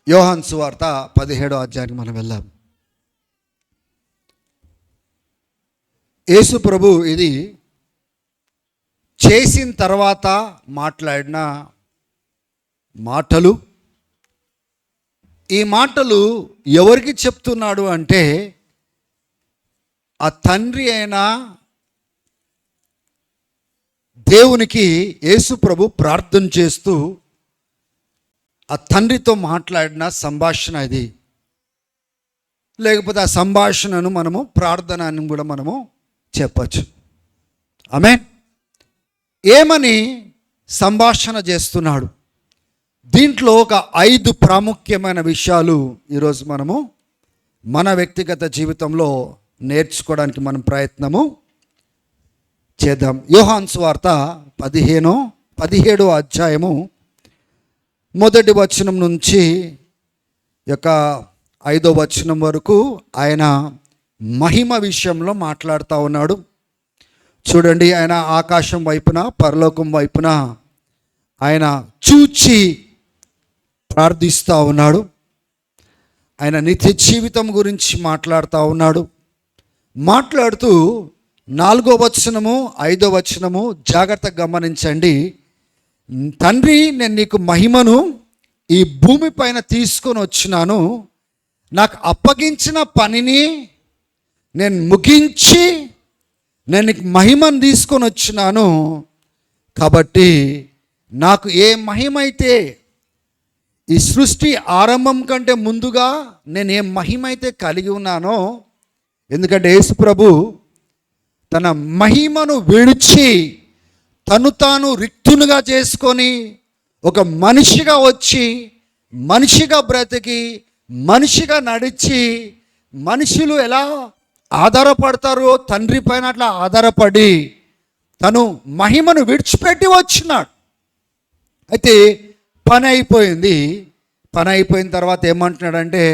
యోహాను సువార్త 17వ అధ్యాయానికి మనం వెళ్దాం. యేసు ప్రభు ఇది చేసిన తర్వాత మాట్లాడిన మాటలు. ఈ మాటలు ఎవరికి చెప్తున్నాడు అంటే, ఆ తండ్రి అయిన దేవునికి యేసు ప్రభు ప్రార్థన చేస్తూ ఆ తండ్రితో మాట్లాడిన సంభాషణ ఇది. లేకపోతే ఆ సంభాషణను మనము ప్రార్థన అని కూడా మనము చెప్పచ్చు. ఆమేన్. ఏమని సంభాషణ చేస్తున్నాడు? దీంట్లో ఒక 5 ప్రాముఖ్యమైన విషయాలు ఈరోజు మనము మన వ్యక్తిగత జీవితంలో నేర్చుకోవడానికి మనం ప్రయత్నము చేద్దాం. యోహాను సువార్త 17వ అధ్యాయము మొదటి వచనం నుంచి 5వ వచనం వరకు ఆయన మహిమ విషయంలో మాట్లాడుతూ ఉన్నాడు. చూడండి, ఆయన ఆకాశం వైపున పరలోకం వైపున ఆయన చూచి ప్రార్థిస్తూ ఉన్నాడు. ఆయన నిత్య జీవితం గురించి మాట్లాడుతూ ఉన్నాడు. మాట్లాడుతూ 4వ వచనము 5వ వచనము జాగ్రత్తగా గమనించండి. తండ్రి, నేను నీకు మహిమను ఈ భూమి పైన తీసుకొని వచ్చినాను. నాకు అప్పగించిన పనిని నేను ముగించి నేను నీకు మహిమను తీసుకొని వచ్చినాను. కాబట్టి నాకు ఏ మహిమ అయితే ఈ సృష్టి ఆరంభం కంటే ముందుగా నేను ఏ మహిమ అయితే కలిగి ఉన్నానో, ఎందుకంటే యేసు ప్రభు తన మహిమను విడిచి తను తాను రిక్తునుగా చేసుకొని ఒక మనిషిగా వచ్చి మనిషిగా బ్రతికి మనిషిగా నడిచి, మనుషులు ఎలా ఆధారపడతారో తండ్రి పైన అట్లా ఆధారపడి తను మహిమను విడిచిపెట్టి వచ్చినాడు. అయితే పని అయిపోయింది. పని అయిపోయిన తర్వాత ఏమంటున్నాడంటే,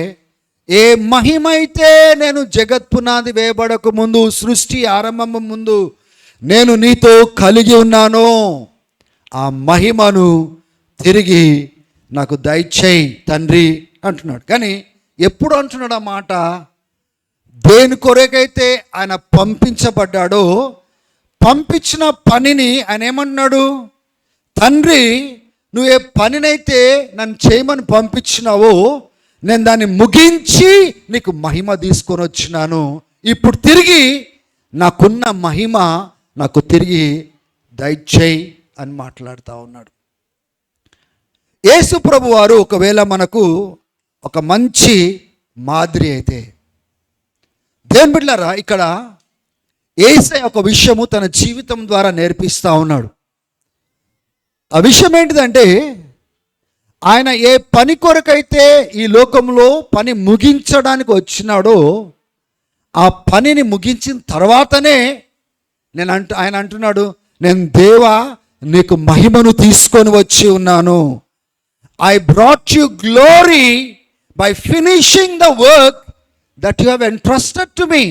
ఏ మహిమ అయితే నేను జగత్ పునాది వేయబడక ముందు, సృష్టి ఆరంభం ముందు నేను నీతో కలిగి ఉన్నానో ఆ మహిమను తిరిగి నాకు దయచేయి తండ్రి అంటున్నాడు. కానీ ఎప్పుడు అంటున్నాడు ఆ మాట? దేని కొరకైతే ఆయన పంపించబడ్డాడో, పంపించిన పనిని ఆయన ఏమన్నాడు? తండ్రి, నువ్వు ఏ పనినైతే నన్ను చేయమని పంపించినావో నేను దాన్ని ముగించి నీకు మహిమ తీసుకొని వచ్చినాను. ఇప్పుడు తిరిగి నాకున్న మహిమ నాకు తిరిగి దయచేయి అని మాట్లాడుతూ ఉన్నాడు. యేసు ప్రభు వారు ఒకవేళ మనకు ఒక మంచి మాదిరి అయితే, దేవుని బిడ్డలారా, ఇక్కడ యేసయ్య ఒక విషయము తన జీవితం ద్వారా నేర్పిస్తూ ఉన్నాడు. ఆ విషయం ఏంటిదంటే, ఆయన ఏ పని కొరకైతే ఈ లోకంలో పని ముగించడానికి వచ్చినాడో ఆ పనిని ముగించిన తర్వాతనే ఆయన అంటున్నాడు, నేను దేవా నీకు మహిమను తీసుకొని వచ్చి ఉన్నాను. I brought you glory by finishing the work that you have entrusted to me.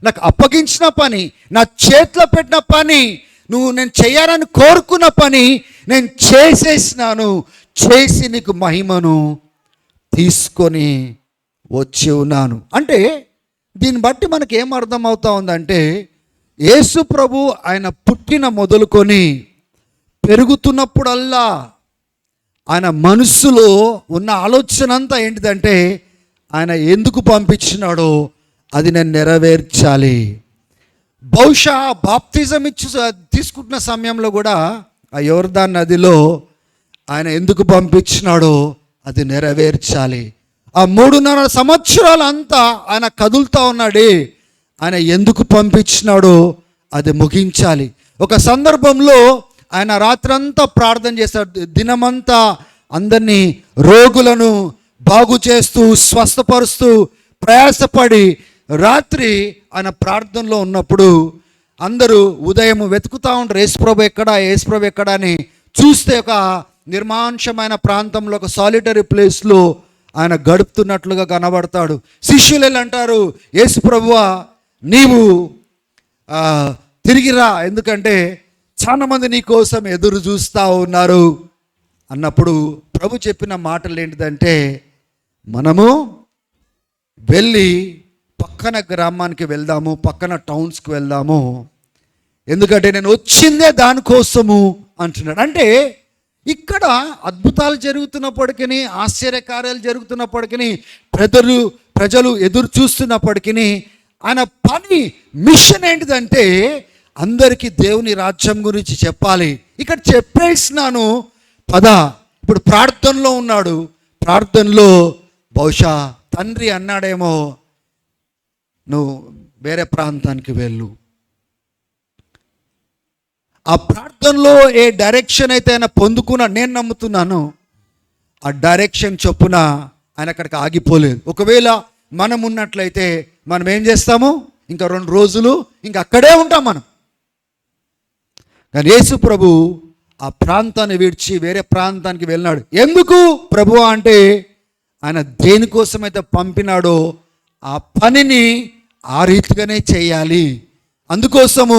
నాకు అప్పగించిన పని, నా చేతిలో పెట్టిన పని, నేను చేయాలని కోరుకున్న పని నేను చేసేసినాను. చేసి నీకు మహిమను తీసుకొని వచ్చి ఉన్నాను. అంటే దీన్ని బట్టి మనకి ఏం అర్థం అవుతా ఉందంటే, యేసు ప్రభు ఆయన పుట్టిన మొదలుకొని పెరుగుతున్నప్పుడల్లా ఆయన మనసులో ఉన్న ఆలోచన అంతా ఏంటిదంటే, ఆయన ఎందుకు పంపించినాడో అది నేను నెరవేర్చాలి. బహుశా బాప్తిజం తీసుకుంటున్న సమయంలో కూడా ఆ యోర్దాను నదిలో ఆయన ఎందుకు పంపించినాడో అది నెరవేర్చాలి. ఆ 3.5 సంవత్సరాలంతా ఆయన కదులుతూ ఉన్నాడే, ఆయన ఎందుకు పంపించినాడో అది ముగించాలి. ఒక సందర్భంలో ఆయన రాత్రంతా ప్రార్థన చేస్తాడు. దినమంతా అందరినీ రోగులను బాగు చేస్తూ స్వస్థపరుస్తూ ప్రయాసపడి రాత్రి ఆయన ప్రార్థనలో ఉన్నప్పుడు అందరూ ఉదయం వెతుకుతూ ఉంటారు, యేసుప్రభు ఎక్కడా అని. చూస్తే ఒక నిర్మానుషమైన ప్రాంతంలో ఒక సాలిటరీ ప్లేస్లో ఆయన గడుపుతున్నట్లుగా కనబడతాడు. శిష్యులు అంటారు, యేసు ప్రభువా నీవు తిరిగిరా, ఎందుకంటే చాలామంది నీ కోసం ఎదురు చూస్తూ ఉన్నారు అన్నప్పుడు ప్రభు చెప్పిన మాటలు ఏంటిదంటే, మనము వెళ్ళి పక్కన గ్రామానికి వెళ్దాము, పక్కన టౌన్స్కి వెళ్దాము, ఎందుకంటే నేను వచ్చిందే దానికోసము అంటున్నాడు. అంటే ఇక్కడ అద్భుతాలు జరుగుతున్నప్పటికీ, ఆశ్చర్యకార్యాలు జరుగుతున్నప్పటికీ, ప్రజలు ఎదురు చూస్తున్నప్పటికీ ఆయన పని మిషన్ ఏంటిదంటే అందరికీ దేవుని రాజ్యం గురించి చెప్పాలి. ఇక్కడ చెప్పేసినాను పద. ఇప్పుడు ప్రార్థనలో ఉన్నాడు. ప్రార్థనలో బహుశా తండ్రి అన్నాడేమో, నువ్వు వేరే ప్రాంతానికి వెళ్ళు. ఆ ప్రార్థనలో ఏ డైరెక్షన్ అయితే ఆయన పొందుకున్నా నేను నమ్ముతున్నాను, ఆ డైరెక్షన్ చొప్పున ఆయన అక్కడికి ఆగిపోలేదు. ఒకవేళ మనం ఉన్నట్లయితే మనం ఏం చేస్తాము? ఇంకా 2 రోజులు ఇంకా అక్కడే ఉంటాం మనం. కానీ యేసు ప్రభు ఆ ప్రాంతాన్ని విడిచి వేరే ప్రాంతానికి వెళ్ళినాడు. ఎందుకు ప్రభు అంటే ఆయన దేనికోసమైతే పంపినాడో ఆ పనిని ఆ రీతిగానే చేయాలి. అందుకోసము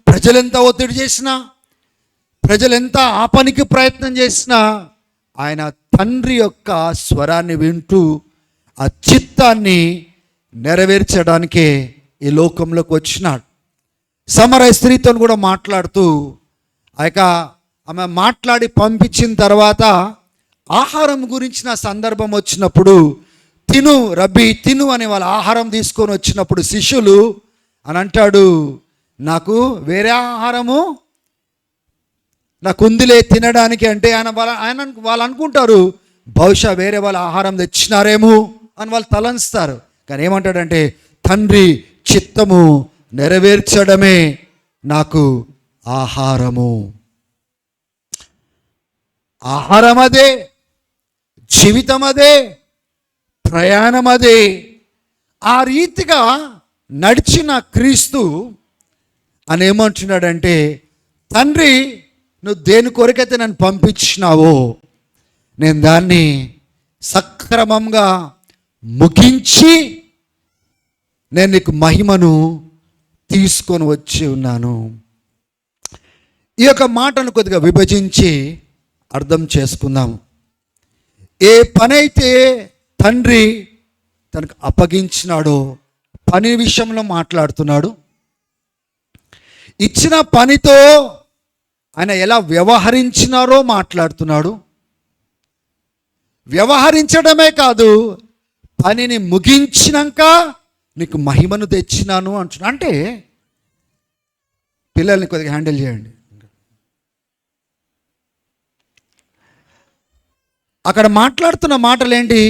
ప్రజలెంత ఒత్తిడి చేసినా, ప్రజలెంత ఆ పనికి ప్రయత్నం చేసినా ఆయన తండ్రి యొక్క స్వరాన్ని వింటూ ఆ చిత్తాన్ని నెరవేర్చడానికే ఈ లోకంలోకి వచ్చినాడు. సమరయ స్త్రీతో కూడా మాట్లాడుతూ ఆమె మాట్లాడి పంపించిన తర్వాత ఆహారం గురించిన సందర్భం వచ్చినప్పుడు, తిను రబ్బీ తిను అని వాళ్ళ ఆహారం తీసుకొని వచ్చినప్పుడు శిష్యులు అని అంటాడు, నాకు వేరే ఆహారము నాకు ఉందిలే తినడానికి. అంటే వాళ్ళు అనుకుంటారు బహుశా వేరే వాళ్ళ ఆహారం తెచ్చినారేమో అని వాళ్ళు తలంస్తారు. కానీ ఏమంటాడంటే తండ్రి చిత్తము నెరవేర్చడమే నాకు ఆహారము. ఆహారం అదే, జీవితం అదే, ప్రయాణం అదే. ఆ రీతిగా నడిచిన క్రీస్తు అని ఏమంటున్నాడంటే, తండ్రి నువ్వు దేని కొరకైతే నన్ను పంపించినావో నేను దాన్ని సక్రమంగా ముగించి నేను నీకు మహిమను తీసుకొని వచ్చి ఉన్నాను. ఈ యొక్క మాటను కొద్దిగా విభజించి అర్థం చేసుకుందాం. ఏ పని అయితే తండ్రి తనకు అప్పగించినాడో పని విషయంలో మాట్లాడుతున్నాడు. ఇచ్చిన పనితో ఆయన ఎలా వ్యవహరించినారో మాట్లాడుతున్నాడు. వ్యవహరించడమే కాదు, పనిని ముగించినాక నీకు మహిమను తెచ్చినాను అంటున్నా. అంటే పిల్లల్ని కొద్దిగా హ్యాండిల్ చేయండి. అక్కడ మాట్లాడుతున్న మాటలు ఏంటి?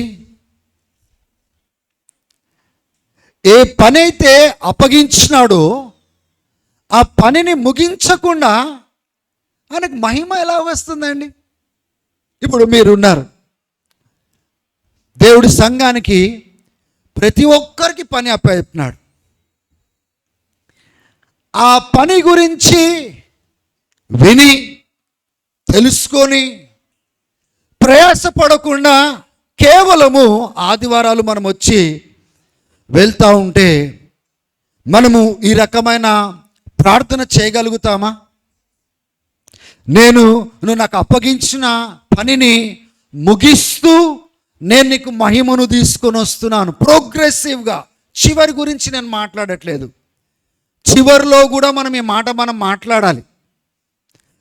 ఏ పని అయితే అప్పగించినాడో ఆ పనిని ముగించకుండా ఆయనకు మహిమ ఎలా వస్తుందండి? ఇప్పుడు మీరున్నారు, దేవుడి సంఘానికి ప్రతి ఒక్కరికి పని అప్పచెప్పినాడు. ఆ పని గురించి విని తెలుసుకొని ప్రయాసపడకుండా కేవలము ఆదివారాలు మనం వచ్చి వెళ్తూ ఉంటే మనము ఈ రకమైన ప్రార్థన చేయగలుగుతామా? నువ్వు నాకు అప్పగించిన పనిని ముగిస్తూ నేను నీకు మహిమను తీసుకొని వస్తున్నాను. ప్రోగ్రెసివ్గా, చివరి గురించి నేను మాట్లాడట్లేదు. చివరిలో కూడా మనం ఈ మాట మాట్లాడాలి.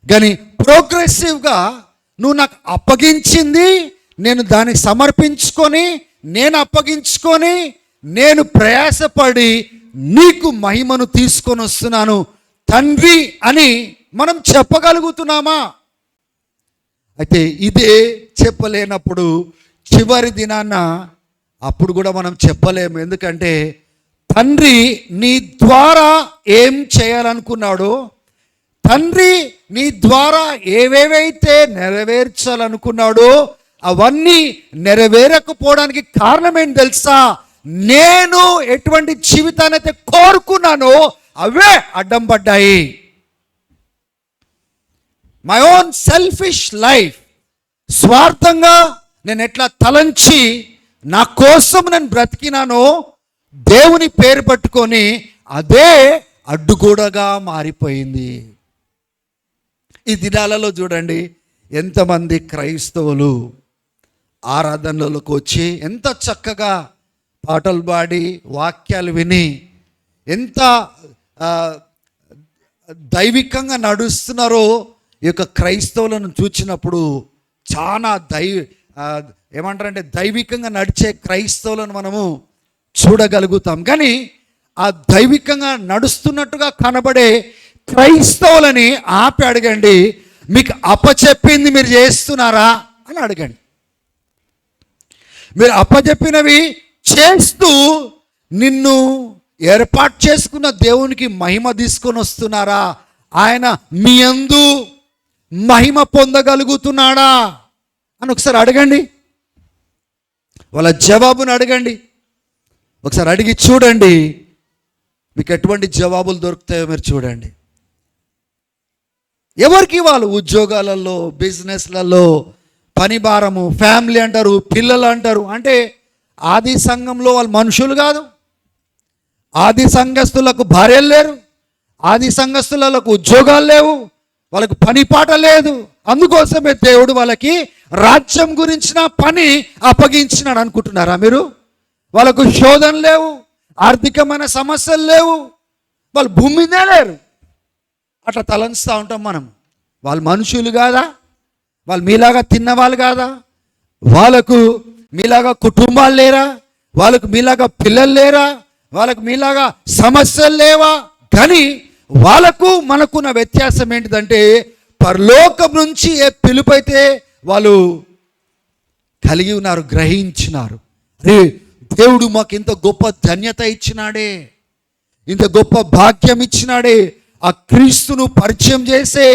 కానీ ప్రోగ్రెసివ్గా నువ్వు నాకు అప్పగించింది నేను దానికి సమర్పించుకొని, నేను అప్పగించుకొని, నేను ప్రయాసపడి నీకు మహిమను తీసుకొని వస్తున్నాను తండ్రి అని మనం చెప్పగలుగుతున్నామా? అయితే ఇదే చెప్పలేనప్పుడు చివరి దినాన అప్పుడు కూడా మనం చెప్పలేము. ఎందుకంటే తండ్రి నీ ద్వారా ఏం చేయాలనుకున్నాడో, తండ్రి నీ ద్వారా ఏవేవైతే నెరవేర్చాలనుకున్నాడో అవన్నీ నెరవేరకపోవడానికి కారణం ఏంటి తెలుసా? నేను ఎటువంటి జీవితాన్ని అయితే కోరుకున్నానో అవే అడ్డం పడ్డాయి. మై ఓన్ సెల్ఫిష్ లైఫ్, స్వార్థంగా నేను ఎట్లా తలంచి నా కోసం నేను బ్రతికినానో దేవుని పేరు పట్టుకొని అదే అడ్డుగోడగా మారిపోయింది. ఈ దినాలలో చూడండి ఎంతమంది క్రైస్తవులు ఆరాధనలోకి వచ్చి ఎంత చక్కగా పాటలు పాడి వాక్యాలు విని ఎంత దైవికంగా నడుస్తున్నారో ఈ యొక్క క్రైస్తవులను చూచినప్పుడు చాలా ఏమంటారంటే దైవికంగా నడిచే క్రైస్తవులను మనము చూడగలుగుతాం. కానీ ఆ దైవికంగా నడుస్తున్నట్టుగా కనబడే క్రైస్తవులని ఆపి అడగండి, మీకు అప్పచెప్పింది మీరు చేస్తున్నారా అని అడగండి. మీరు అప్పచెప్పినవి చేస్తూ నిన్ను ఏర్పాటు చేసుకున్న దేవునికి మహిమ తీసుకొని వస్తున్నారా? ఆయన మీ యందు మహిమ పొందగలుగుతున్నాడా అని ఒకసారి అడగండి. వాళ్ళ జవాబును అడగండి. ఒకసారి అడిగి చూడండి, మీకు ఎటువంటి జవాబులు దొరుకుతాయో మీరు చూడండి. ఎవరికి వాళ్ళు ఉద్యోగాలలో, బిజినెస్లలో, పని భారము, ఫ్యామిలీ అంటారు, పిల్లలు అంటారు. అంటే ఆది సంఘంలో వాళ్ళు మనుషులు కాదు. ఆది సంఘస్థులకు భార్యలు లేరు, ఆది సంఘస్థులకు ఉద్యోగాలు లేవు, వాళ్ళకు పని పాట లేదు. అందుకోసమే దేవుడు వాళ్ళకి రాజ్యం గురించిన పని అప్పగించినాడు అనుకుంటున్నారా మీరు? వాళ్ళకు శోధన లేవు, ఆర్థికమైన సమస్యలు లేవు, వాళ్ళు భూమి మీదే లేరు. అట్లా తలంచుతూ ఉంటాం మనం. వాళ్ళు మనుషులు కాదా? వాళ్ళు మీలాగా తిన్నవాళ్ళు కాదా? వాళ్ళకు మీలాగా కుటుంబాలు లేరా? వాళ్ళకు మీలాగా పిల్లలు లేరా? వాళ్ళకు మీలాగా సమస్యలు లేవా? కానీ వాళ్ళకు మనకున్న వ్యత్యాసం ఏంటిదంటే, పరలోకం నుంచి ఏ పిలుపు అయితే వాళ్ళు కలిగి ఉన్నారు, గ్రహించినారు. అరే, దేవుడు మాకు ఇంత గొప్ప ధన్యత ఇచ్చినాడే, ఇంత గొప్ప భాగ్యం ఇచ్చినాడే, ఆ క్రీస్తును పరిచయం చేసే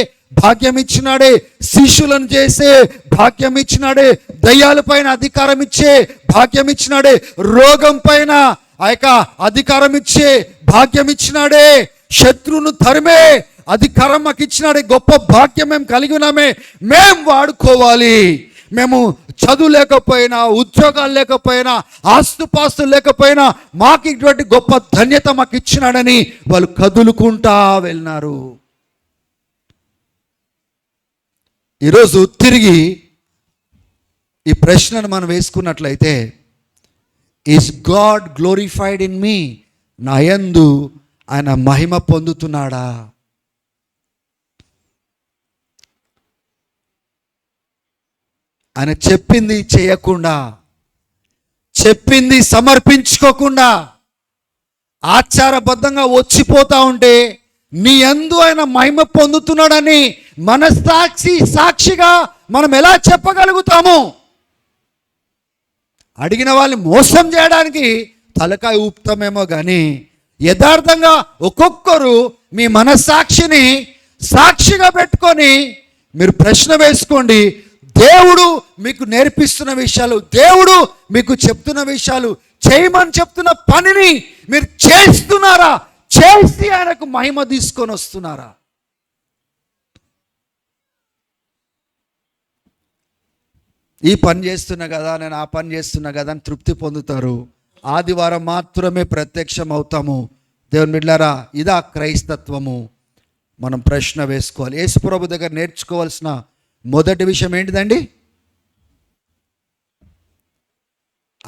భాగ్యం ఇచ్చినాడే, శిష్యులను చేసే భాగ్యం ఇచ్చినాడే, దయ్యాల పైన అధికారం ఇచ్చే భాగ్యం ఇచ్చినాడే, రోగం పైన ఆ యొక్క అధికారం ఇచ్చే భాగ్యం ఇచ్చినాడే, శత్రువును తరిమే అధికారం మాకు ఇచ్చినాడే. గొప్ప భాగ్యం మేము కలిగి ఉన్నామే, మేము వాడుకోవాలి. మేము చదువు లేకపోయినా, ఉద్యోగాలు లేకపోయినా, ఆస్తుపాస్తులు లేకపోయినా మాకు ఇటువంటి గొప్ప ధన్యత మాకు ఇచ్చినాడని వాళ్ళు కదులుకుంటా వెళ్ళినారు. ఈరోజు తిరిగి ఈ ప్రశ్నను మనం వేసుకున్నట్లయితే, is God glorified in me? నా యందు ఆయన మహిమ పొందుతున్నాడా? ఆయన చెప్పింది చేయకుండా, చెప్పింది సమర్పించుకోకుండా, ఆచారబద్ధంగా వచ్చిపోతా ఉంటే నీ యందు ఆయన మహిమ పొందుతున్నాడని సాక్షిగా మనం ఎలా చెప్పగలుగుతాము? అడిగిన వాళ్ళని మోసం చేయడానికి తలకాయ ఊపుతామేమో కానీ యథార్థంగా ఒక్కొక్కరు మీ మనస్సాక్షిని సాక్షిగా పెట్టుకొని మీరు ప్రశ్న వేసుకోండి. దేవుడు మీకు నేర్పిస్తున్న విషయాలు, దేవుడు మీకు చెప్తున్న విషయాలు, చేయమని చెప్తున్న పనిని మీరు చేస్తున్నారా? చేసి ఆయనకు మహిమ తీసుకొని వస్తున్నారా? ఈ పని చేస్తున్నా కదా, నేను ఆ పని చేస్తున్నా కదా అని తృప్తి పొందుతారు. ఆదివారం మాత్రమే ప్రత్యక్షం అవుతాము. దేవుని బిడ్డలారా, ఇదా క్రైస్తత్వము? మనం ప్రశ్న వేసుకోవాలి. యేసుప్రభు దగ్గర నేర్చుకోవాల్సిన మొదటి విషయం ఏంటిదండి?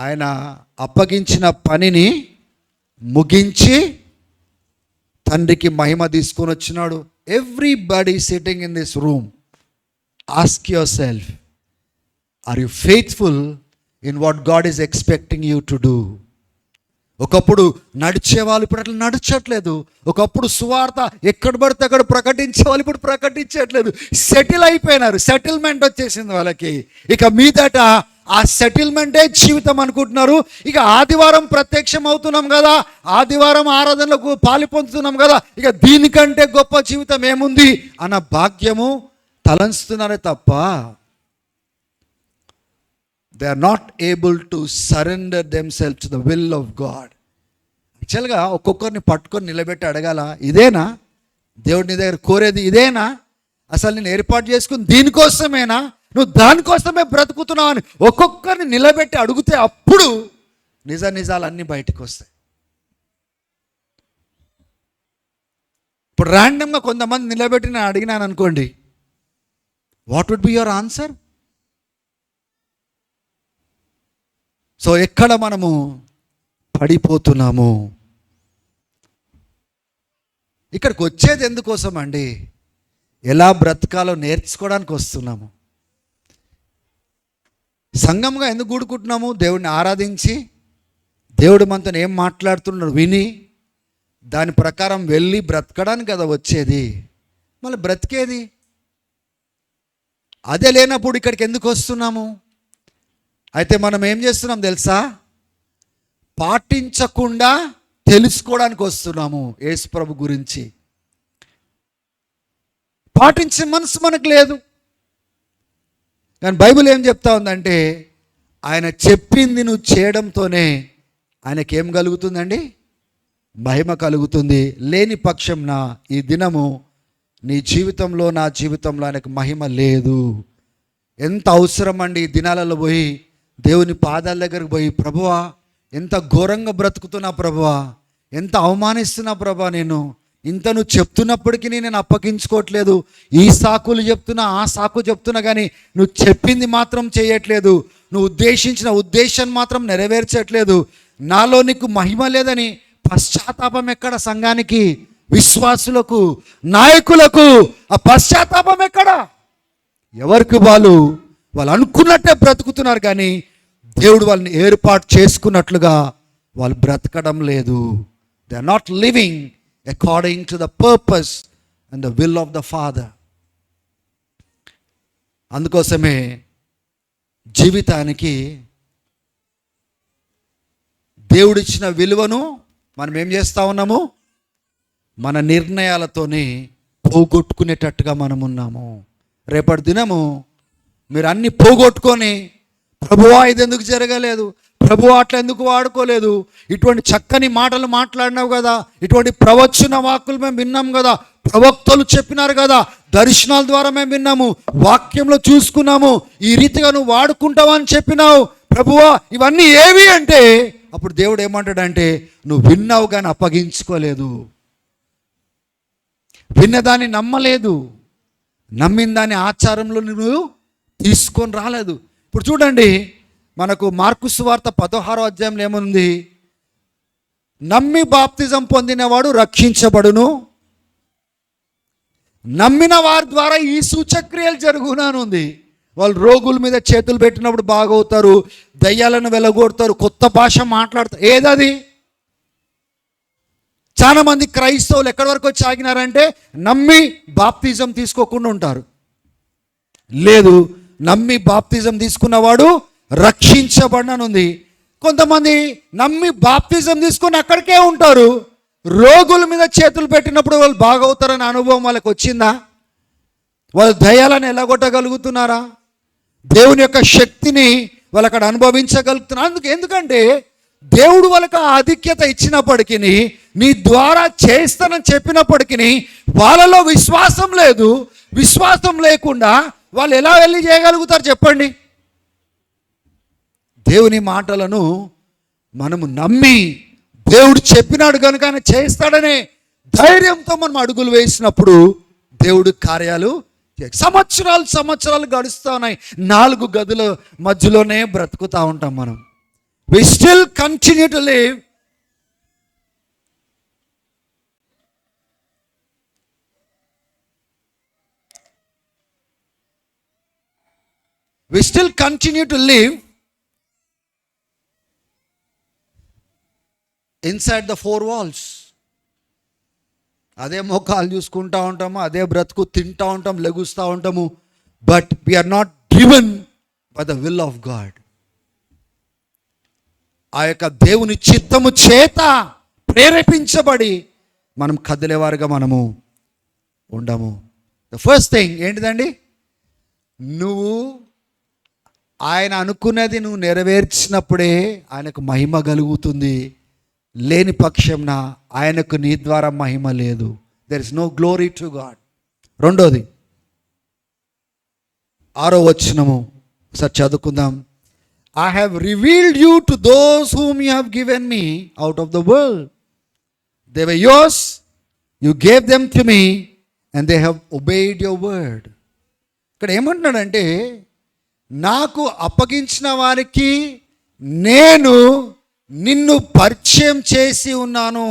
ఆయన అప్పగించిన పనిని ముగించి తండ్రికి మహిమ తీసుకొని వచ్చినాడు. Everybody sitting in this room, ask yourself, are you faithful in what God is expecting you to do? ఒకప్పుడు నడిచేవాళ్ళు ఇప్పుడు అట్లా నడచట్లేదు. ఒకప్పుడు సువార్త ఎక్కడ పడితే అక్కడ ప్రకటించేవాళ్ళు ఇప్పుడు ప్రకటించట్లేదు. సెటిల్ అయిపోయినారు, సెటిల్మెంట్ వచ్చేసింది వాళ్ళకి. ఇక మీదట ఆ సెటిల్మెంటే జీవితం అనుకుంటున్నారు. ఇక ఆదివారం ప్రత్యక్షం అవుతున్నాం కదా, ఆదివారం ఆరాధనలకు పాలు పొందుతున్నాం కదా, ఇక దీనికంటే గొప్ప జీవితం ఏముంది అన్న భాగ్యము తలంచుతున్నారే తప్ప they are not able to surrender themselves to the will of God. యాక్చువల్గా ఒక్కొక్కరిని పట్టుకొని నిలబెట్టి అడగాల, ఇదేనా దేవుడి నీ దగ్గర కోరేది? ఇదేనా అసలు నేను ఏర్పాటు చేసుకుని దీనికోసమేనా? నువ్వు దానికోసమే బ్రతుకుతున్నావు అని ఒక్కొక్కరిని నిలబెట్టి అడిగితే అప్పుడు నిజాలు అన్నీ బయటకు వస్తాయి. ఇప్పుడు ర్యాండమ్గా కొంతమంది నిలబెట్టి నేను అడిగినాను అనుకోండి, what would be your answer? So ఎక్కడ మనము పడిపోతున్నాము? ఇక్కడికి వచ్చేది ఎందుకోసం అండి? ఎలా బ్రతకాలో నేర్చుకోవడానికి వస్తున్నాము. సంఘంగా ఎందుకు కూడుకుంటున్నాము? దేవుడిని ఆరాధించి, దేవుడు మనతో ఏం మాట్లాడుతున్నాడు విని, దాని ప్రకారం వెళ్ళి బ్రతకడానికి కదా వచ్చేది. మళ్ళీ బ్రతికేది అదే లేనప్పుడు ఇక్కడికి ఎందుకు వస్తున్నాము? అయితే మనం ఏం చేస్తున్నాం తెలుసా? పాటించకుండా తెలుసుకోవడానికి వస్తున్నాము యేసు ప్రభు గురించి. పాటించే మనసు మనకు లేదు. కానీ బైబిల్ ఏం చెప్తా ఉందంటే, ఆయన చెప్పింది నువ్వు చేయడంతోనే ఆయనకేం కలుగుతుందండి? మహిమ కలుగుతుంది. లేని పక్షంన ఈ దినము నీ జీవితంలో, నా జీవితంలో ఆయనకు మహిమ లేదు. ఎంత అవసరం అండి ఈ దినాలలో పోయి దేవుని పాదాల దగ్గరకు పోయి, ప్రభువా ఎంత ఘోరంగా బ్రతుకుతున్నా ప్రభువా, ఎంత అవమానిస్తున్నా ప్రభువా, నేను ఇంత నువ్వు చెప్తున్నప్పటికీ నేను అప్పగించుకోవట్లేదు. ఈ సాకులు చెప్తున్నా, ఆ సాకు చెప్తున్నా, కానీ నువ్వు చెప్పింది మాత్రం చేయట్లేదు. నువ్వు ఉద్దేశించిన ఉద్దేశం మాత్రం నెరవేర్చట్లేదు. నాలో నీకు మహిమ లేదని పశ్చాత్తాపం ఎక్కడ? సంఘానికి, విశ్వాసులకు, నాయకులకు ఆ పశ్చాత్తాపం ఎక్కడ? ఎవరికి వాళ్ళు అనుకున్నట్టే బ్రతుకుతున్నారు, కానీ దేవుడు వాళ్ళని ఏర్పాటు చేసుకున్నట్లుగా వాళ్ళు బ్రతకడం లేదు. They are not living according to the purpose and the will of the Father. అందుకోసమే జీవితానికి దేవుడిచ్చిన విలువను మనం ఏం చేస్తూ ఉన్నాము? మన నిర్ణయాలతోనే పోగొట్టుకునేటట్టుగా మనం ఉన్నాము. రేపటి దినము మీరు అన్ని పోగొట్టుకొని, ప్రభువా ఇది ఎందుకు జరగలేదు, ప్రభువా అట్లా ఎందుకు వాడుకోలేదు, ఇటువంటి చక్కని మాటలు మాట్లాడినావు కదా, ఇటువంటి ప్రవచన వాక్కులు మేము విన్నాం కదా, ప్రవక్తలు చెప్పినారు కదా, దర్శనాల ద్వారా మేము విన్నాము, వాక్యంలో చూసుకున్నాము, ఈ రీతిగా నువ్వు వాడుకుంటావా అని చెప్పినావు ప్రభువా, ఇవన్నీ ఏవి అంటే, అప్పుడు దేవుడు ఏమంటాడంటే, నువ్వు విన్నావు కానీ అప్పగించుకోలేదు, విన్నదాన్ని నమ్మలేదు, నమ్మిన దాని ఆచారంలో నువ్వు తీసుకొని రాలేదు. ఇప్పుడు చూడండి, మనకు మార్కు సువార్త 16వ అధ్యాయంలో ఏముంది? నమ్మి బాప్తిజం పొందినవాడు రక్షించబడును, నమ్మిన వారి ద్వారా ఈ సూచక్రియలు జరుగుననుంది. వాళ్ళు రోగుల మీద చేతులు పెట్టినప్పుడు బాగవుతారు, దయ్యాలను వెలగొడతారు, కొత్త భాష మాట్లాడతారు. ఏదది? చాలా మంది క్రైస్తవులు ఎక్కడి వరకు వచ్చి ఆగినారంటే, నమ్మి బాప్తిజం తీసుకోకుండా ఉంటారు. లేదు, నమ్మి బాప్తిజం తీసుకున్నవాడు రక్షించబడనుంది. కొంతమంది నమ్మి బాప్తిజం తీసుకుని అక్కడికే ఉంటారు, రోగుల మీద చేతులు పెట్టినప్పుడు వాళ్ళు బాగవుతారనే అనుభవం వాళ్ళకి వచ్చిందా? వాళ్ళు దయ్యాలను ఎలాగొట్టగలుగుతున్నారా? దేవుని యొక్క శక్తిని వాళ్ళు అక్కడ అనుభవించగలుగుతున్నారు. ఎందుకంటే దేవుడు వాళ్ళకి ఆ ఆధిక్యత ఇచ్చినప్పటికీ, నీ ద్వారా చేస్తానని చెప్పినప్పటికీ వాళ్ళలో విశ్వాసం లేదు. విశ్వాసం లేకుండా వాళ్ళు ఎలా వెళ్ళి చేయగలుగుతారు చెప్పండి? దేవుని మాటలను మనము నమ్మి, దేవుడు చెప్పినాడు కనుక ఆయన చేస్తాడనే ధైర్యంతో మనం అడుగులు వేసినప్పుడు దేవుడు కార్యాలు. సంవత్సరాలు గడుస్తూ ఉన్నాయి, 4 గదుల మధ్యలోనే బ్రతుకుతూ ఉంటాం మనం. We still continue to live inside the 4 walls. అదే మోకాలు చూసుకుంటూ ఉంటాము, అదే బ్రతుకు, తింటూ ఉంటాం, లెగుస్తూ ఉంటాము. But we are not driven by the will of God. ఆ యొక్క దేవుని చిత్తము చేత ప్రేరేపించబడి మనం కదిలేవారుగా మనము ఉండము. ద ఫస్ట్ థింగ్ ఏంటిదండి? నువ్వు ఆయన అనుకున్నది నువ్వు నెరవేర్చినప్పుడే ఆయనకు మహిమ కలుగుతుంది. లేని పక్షంన ఆయనకు నీ ద్వారా మహిమ లేదు. There is no glory to God. రెండోది 6వ వచనము ఒకసారి చదువుకుందాం. I have revealed you to those whom you have given me out of the world. They were yours, you gave them to me, and they have obeyed your word. ఇక్కడ ఏమంటున్నాడంటే, నాకు అప్పగించిన వారికి నేను నిన్ను పరిచయం చేసి ఉన్నాను,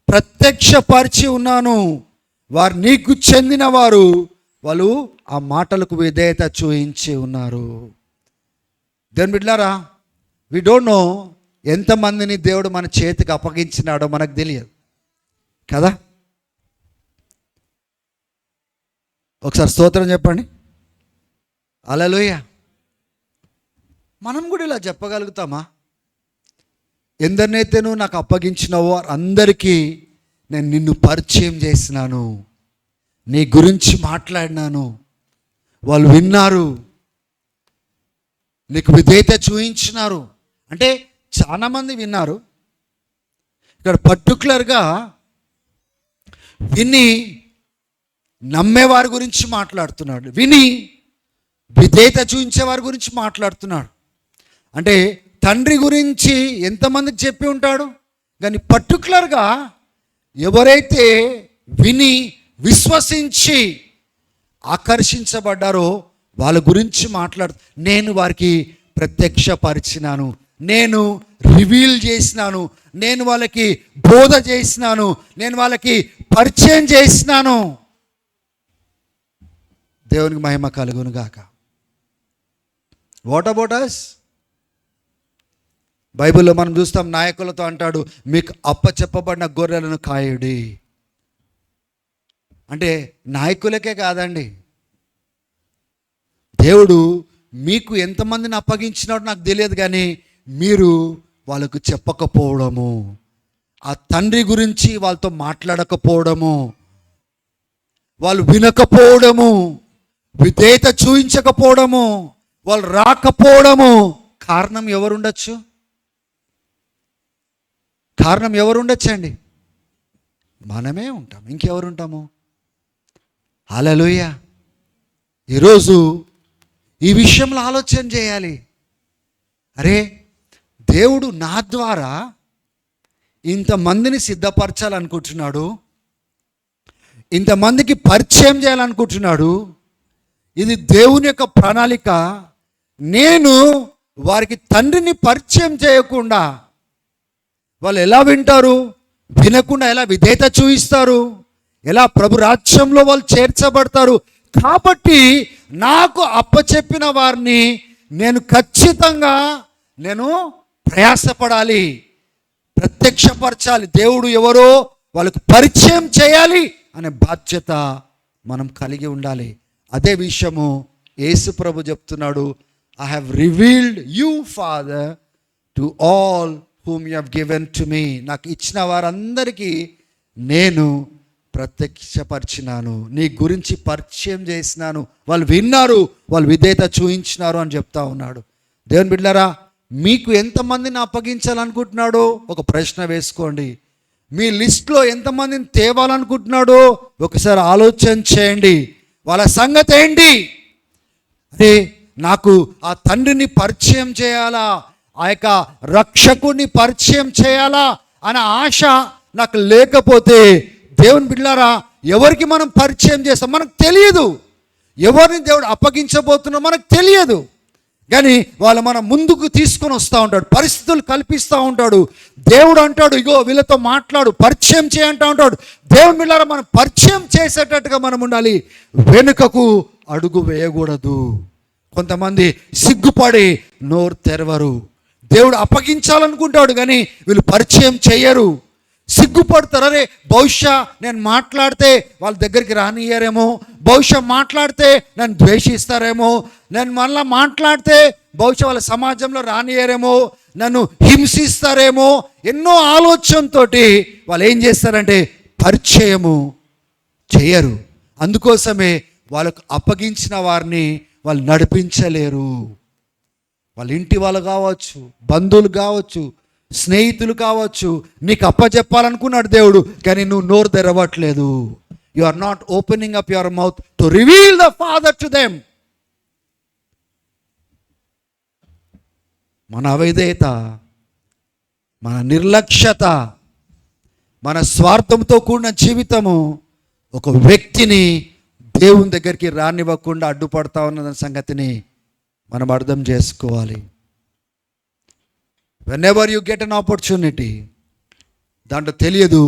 ప్రత్యక్షపరిచి ఉన్నాను. వారు నీకు చెందిన వారు, వాళ్ళు ఆ మాటలకు విధేయత చూయించి ఉన్నారు. దేవుని బిడ్డలారా, వి డోంట్ నో ఎంతమందిని దేవుడు మన చేతికి అప్పగించినాడో మనకు తెలియదు కదా. ఒకసారి స్తోత్రం చెప్పండి. హల్లెలూయా. మనం కూడా ఇలా చెప్పగలుగుతామా? ఎందరినైతే నువ్వు నాకు అప్పగించినావో అందరికీ నేను నిన్ను పరిచయం చేసినాను, నీ గురించి మాట్లాడినాను, వాళ్ళు విన్నారు, నీకు విధేయత చూయించినారు. అంటే చాలామంది విన్నారు. ఇక్కడ పర్టికులర్గా విని నమ్మేవారి గురించి మాట్లాడుతున్నాడు, విని విధేయత చూపించే వారి గురించి మాట్లాడుతున్నాడు. అంటే తండ్రి గురించి ఎంతమందికి చెప్పి ఉంటాడు, కానీ పర్టికులర్గా ఎవరైతే విని విశ్వసించి ఆకర్షించబడ్డారో వాళ్ళ గురించి నేను వారికి ప్రత్యక్షపరిచినాను, నేను రివీల్ చేసినాను, నేను వాళ్ళకి బోధ చేసినాను, నేను వాళ్ళకి పరిచయం చేసినాను. దేవునికి మహిమ కలుగును గాక. What about us? బైబిల్లో మనం చూస్తాం, నాయకులతో అంటాడు, మీకు అప్పచెప్పబడిన గొర్రెలను కాయుడి. అంటే నాయకులకే కాదండి, దేవుడు మీకు ఎంతమందిని అప్పగించినాడో నాకు తెలియదు, కానీ మీరు వాళ్ళకు చెప్పకపోవడము, ఆ తండ్రి గురించి వాళ్ళతో మాట్లాడకపోవడము, వాళ్ళు వినకపోవడము, విధేయత చూయించకపోవడము, వాళ్ళు రాకపోవడము, కారణం ఎవరుండొచ్చు? కారణం ఎవరుండొచ్చండి? మనమే ఉంటాం, ఇంకెవరుంటాము? హల్లెలూయా. ఈరోజు ఈ విషయంలో ఆలోచన చేయాలి. అరే, దేవుడు నా ద్వారా ఇంతమందిని సిద్ధపరచాలనుకుంటున్నాడు, ఇంతమందికి పరిచయం చేయాలనుకుంటున్నాడు. ఇది దేవుని యొక్క ప్రణాళిక. నేను వారికి తండ్రిని పరిచయం చేయకుండా వాళ్ళు ఎలా వింటారు? వినకుండా ఎలా విధేయత చూయిస్తారు? ఎలా ప్రభు రాజ్యంలో వాళ్ళు చేర్చబడతారు? కాబట్టి నాకు అప్పచెప్పిన వారిని నేను ఖచ్చితంగా ప్రయాసపడాలి, ప్రత్యక్షపరచాలి. దేవుడు ఎవరో వాళ్ళకు పరిచయం చేయాలి అనే బాధ్యత మనం కలిగి ఉండాలి. అదే విషయము యేసు ప్రభు చెప్తున్నాడు, I have revealed you father to all whom you have given to me. నాకు ఇచ్చిన వారందరికీ నేను ప్రత్యక్షపరిచినాను, నీ గురించి పరిచయం చేసినాను. వాళ్ళు విన్నారు, వాళ్ళు విధేయత చూయించినారు అని చెప్తా ఉన్నాడు. దేవుని బిడ్డలారా, మీకు ఎంతమందిని అప్పగించాలనుకుంటున్నాడో ఒక ప్రశ్న వేసుకోండి. మీ లిస్ట్లో ఎంతమందిని తేవాలనుకుంటున్నాడో ఒకసారి ఆలోచన చేయండి. వాళ్ళ సంగతి ఏంటి? అదే నాకు ఆ తండ్రిని పరిచయం చేయాలా, ఆ యొక్క రక్షకుడిని పరిచయం చేయాలా అనే ఆశ నాకు లేకపోతే, దేవుని బిడ్డలారా, ఎవరికి మనం పరిచయం చేస్తాం మనకు తెలియదు. ఎవరిని దేవుడు అప్పగించబోతున్నా మనకు తెలియదు. కానీ వాళ్ళు మనం ముందుకు తీసుకొని వస్తూ ఉంటాడు, పరిస్థితులు కల్పిస్తూ ఉంటాడు. దేవుడు అంటాడు, ఇగో వీళ్ళతో మాట్లాడు, పరిచయం చేయంటూ ఉంటాడు. దేవుని బిడ్డలారా, మనం పరిచయం చేసేటట్టుగా మనం ఉండాలి, వెనుకకు అడుగు వేయకూడదు. కొంతమంది సిగ్గుపడి నోరు తెరవరు. దేవుడు అప్పగించాలనుకుంటాడు కానీ వీళ్ళు పరిచయం చేయరు, సిగ్గుపడతారు. అరే, బహుశా నేను మాట్లాడితే వాళ్ళ దగ్గరికి రానియ్యారేమో, బహుశా మాట్లాడితే నన్ను ద్వేషిస్తారేమో, నేను మళ్ళీ మాట్లాడితే బహుశా వాళ్ళ సమాజంలో రానియ్యారేమో, నన్ను హింసిస్తారేమో, ఎన్నో ఆలోచనతోటి వాళ్ళు ఏం చేస్తారంటే పరిచయము చేయరు. అందుకోసమే వాళ్ళకు అప్పగించిన వారిని వాళ్ళు నడిపించలేరు. వాళ్ళ ఇంటి వాళ్ళు కావచ్చు, బంధువులు కావచ్చు, స్నేహితులు కావచ్చు, నీకు అప్పచెప్పాలనుకున్నాడు దేవుడు, కానీ నువ్వు నోరు తెరవట్లేదు. You are not opening up your mouth to reveal the Father to them. మన అవిధేయత, మన నిర్లక్ష్యత, మన స్వార్థంతో కూడిన జీవితము ఒక వ్యక్తిని దేవుని దగ్గరికి రానివ్వకుండా అడ్డుపడతా ఉన్న సంగతిని మనం అర్థం చేసుకోవాలి. When ever you get an opportunity, దాంట్లో తెలియదు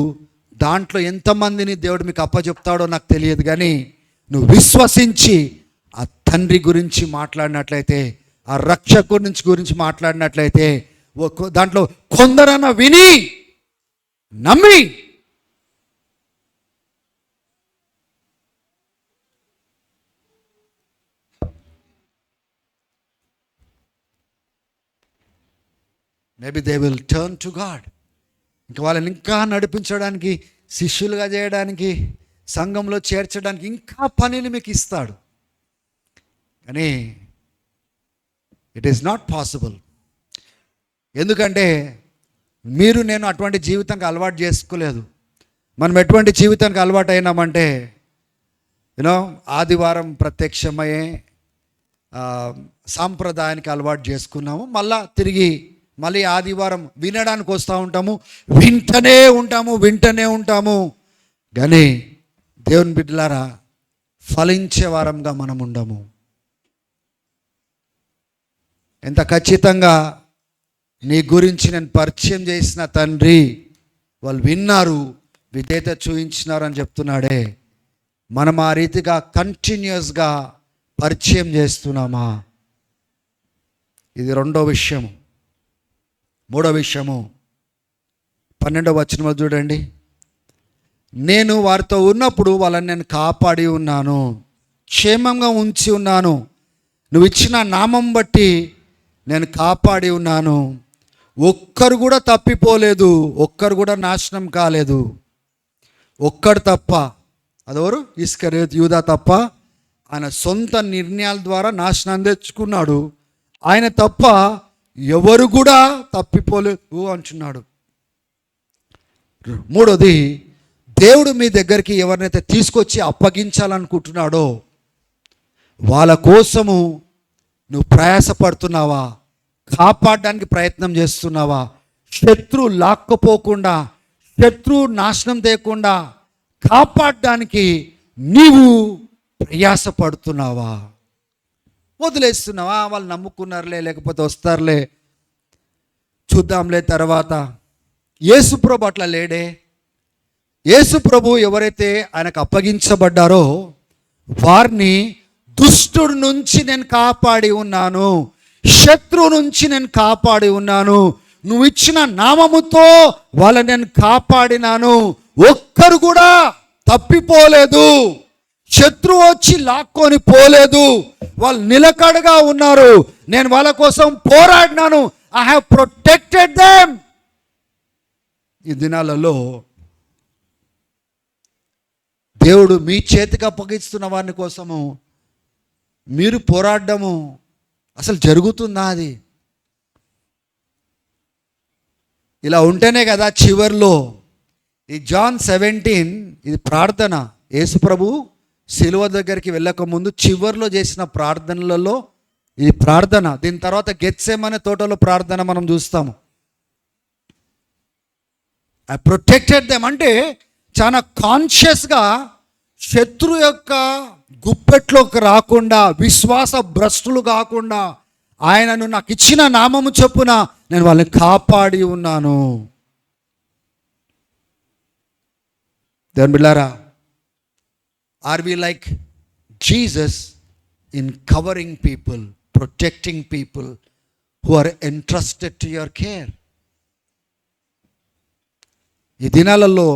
దాంట్లో ఎంతమందిని దేవుడు మీకు అప్పచెప్తాడో నాకు తెలియదు, కానీ నువ్వు విశ్వసించి ఆ తండ్రి గురించి మాట్లాడినట్లయితే, ఆ రక్షకుడి గురించి మాట్లాడినట్లయితే, దాంట్లో కొందరన్న విని నమ్మి maybe they will turn to God. ఇంకా వాళ్ళని ఇంకా నడిపించడానికి, శిష్యులుగా చేయడానికి, సంఘంలో చేర్చడానికి ఇంకా పనిని మీకు ఇస్తాడు. కానీ ఇట్ ఈస్ నాట్ పాసిబుల్. ఎందుకంటే మీరు నేను అటువంటి జీవితానికి అలవాటు చేసుకోలేదు. మనం ఎటువంటి జీవితానికి అలవాటు అయినామంటే ఆదివారం ప్రత్యక్షమయ్యే సాంప్రదాయానికి అలవాటు చేసుకున్నాము. మళ్ళీ ఆదివారం వినడానికి వస్తూ ఉంటాము, వింటనే ఉంటాము. కానీ దేవుని బిడ్డలారా, ఫలించే వారంగా మనం ఉండము. ఎంత ఖచ్చితంగా నీ గురించి నేను పరిచయం చేసిన తండ్రి, వాళ్ళు విన్నారు, విధేయత చూపించినారు అని చెప్తున్నాడే, మనం ఆ రీతిగా కంటిన్యూస్గా పరిచయం చేస్తున్నామా? ఇది రెండో విషయము. మూడో విషయము 12వ వచనంలో చూడండి. నేను వారితో ఉన్నప్పుడు వాళ్ళని నేను కాపాడి ఉన్నాను, క్షేమంగా ఉంచి ఉన్నాను. నువ్వు ఇచ్చిన నామం బట్టి నేను కాపాడి ఉన్నాను. ఒక్కరు కూడా తప్పిపోలేదు, ఒక్కరు కూడా నాశనం కాలేదు. ఒక్కడు తప్ప, అదెవరు? ఇస్కరియోతు యూదా తప్ప. ఆయన సొంత నిర్ణయాల ద్వారా నాశనం తెచ్చుకున్నాడు. ఆయన తప్ప ఎవరు కూడా తప్పిపోలేదు అంటున్నాడు. మూడోది, దేవుడు మీ దగ్గరికి ఎవరినైతే తీసుకొచ్చి అప్పగించాలనుకుంటున్నాడో వాళ్ళ కోసము నువ్వు ప్రయాసపడుతున్నావా? కాపాడడానికి ప్రయత్నం చేస్తున్నావా? శత్రువు లాక్కపోకుండా, శత్రువు నాశనం చేయకుండా కాపాడడానికి నీవు ప్రయాసపడుతున్నావా? వదిలేస్తున్నావా? వాళ్ళు నమ్ముకున్నారులే, లేకపోతే వస్తారులే, చూద్దాంలే తర్వాత. యేసుప్రభు అట్లా లేడే. యేసుప్రభు ఎవరైతే ఆయనకు అప్పగించబడ్డారో వారిని దుష్టుడి నుంచి నేను కాపాడి ఉన్నాను, శత్రువు నుంచి నేను కాపాడి ఉన్నాను, నువ్వు ఇచ్చిన నామముతో వాళ్ళని నేను కాపాడినాను. ఒక్కరు కూడా తప్పిపోలేదు, శత్రువు వచ్చి లాక్కొని పోలేదు, వాళ్ళు నిలకడగా ఉన్నారు. నేను వాళ్ళ కోసం పోరాడినాను. I have protected them. ఈ దినాలలో దేవుడు మీ చేతికి అప్పగిస్తున్న వారిని కోసము మీరు పోరాడము అసలు జరుగుతుందా? అది ఇలా ఉంటేనే కదా చివర్లో ఈ జాన్ 17 ఇది ప్రార్థన. యేసుప్రభు శిలువ దగ్గరికి వెళ్ళక ముందు చివర్లో చేసిన ప్రార్థనలలో ఇది ప్రార్థన. దీని తర్వాత గెత్సేమనే తోటలో ప్రార్థన మనం చూస్తాము. ఐ ప్రొటెక్టెడ్ దెమ్ అంటే చాలా కాన్షియస్గా శత్రు యొక్క గుప్పెట్లోకి రాకుండా, విశ్వాస భ్రష్టులు కాకుండా, ఆయనను నాకు ఇచ్చిన నామము చొప్పున నేను వాళ్ళని కాపాడి ఉన్నాను. దేవుని బిడ్డలారా, are we like Jesus in covering people, protecting people who are entrusted to your care? ఈ దినాలలో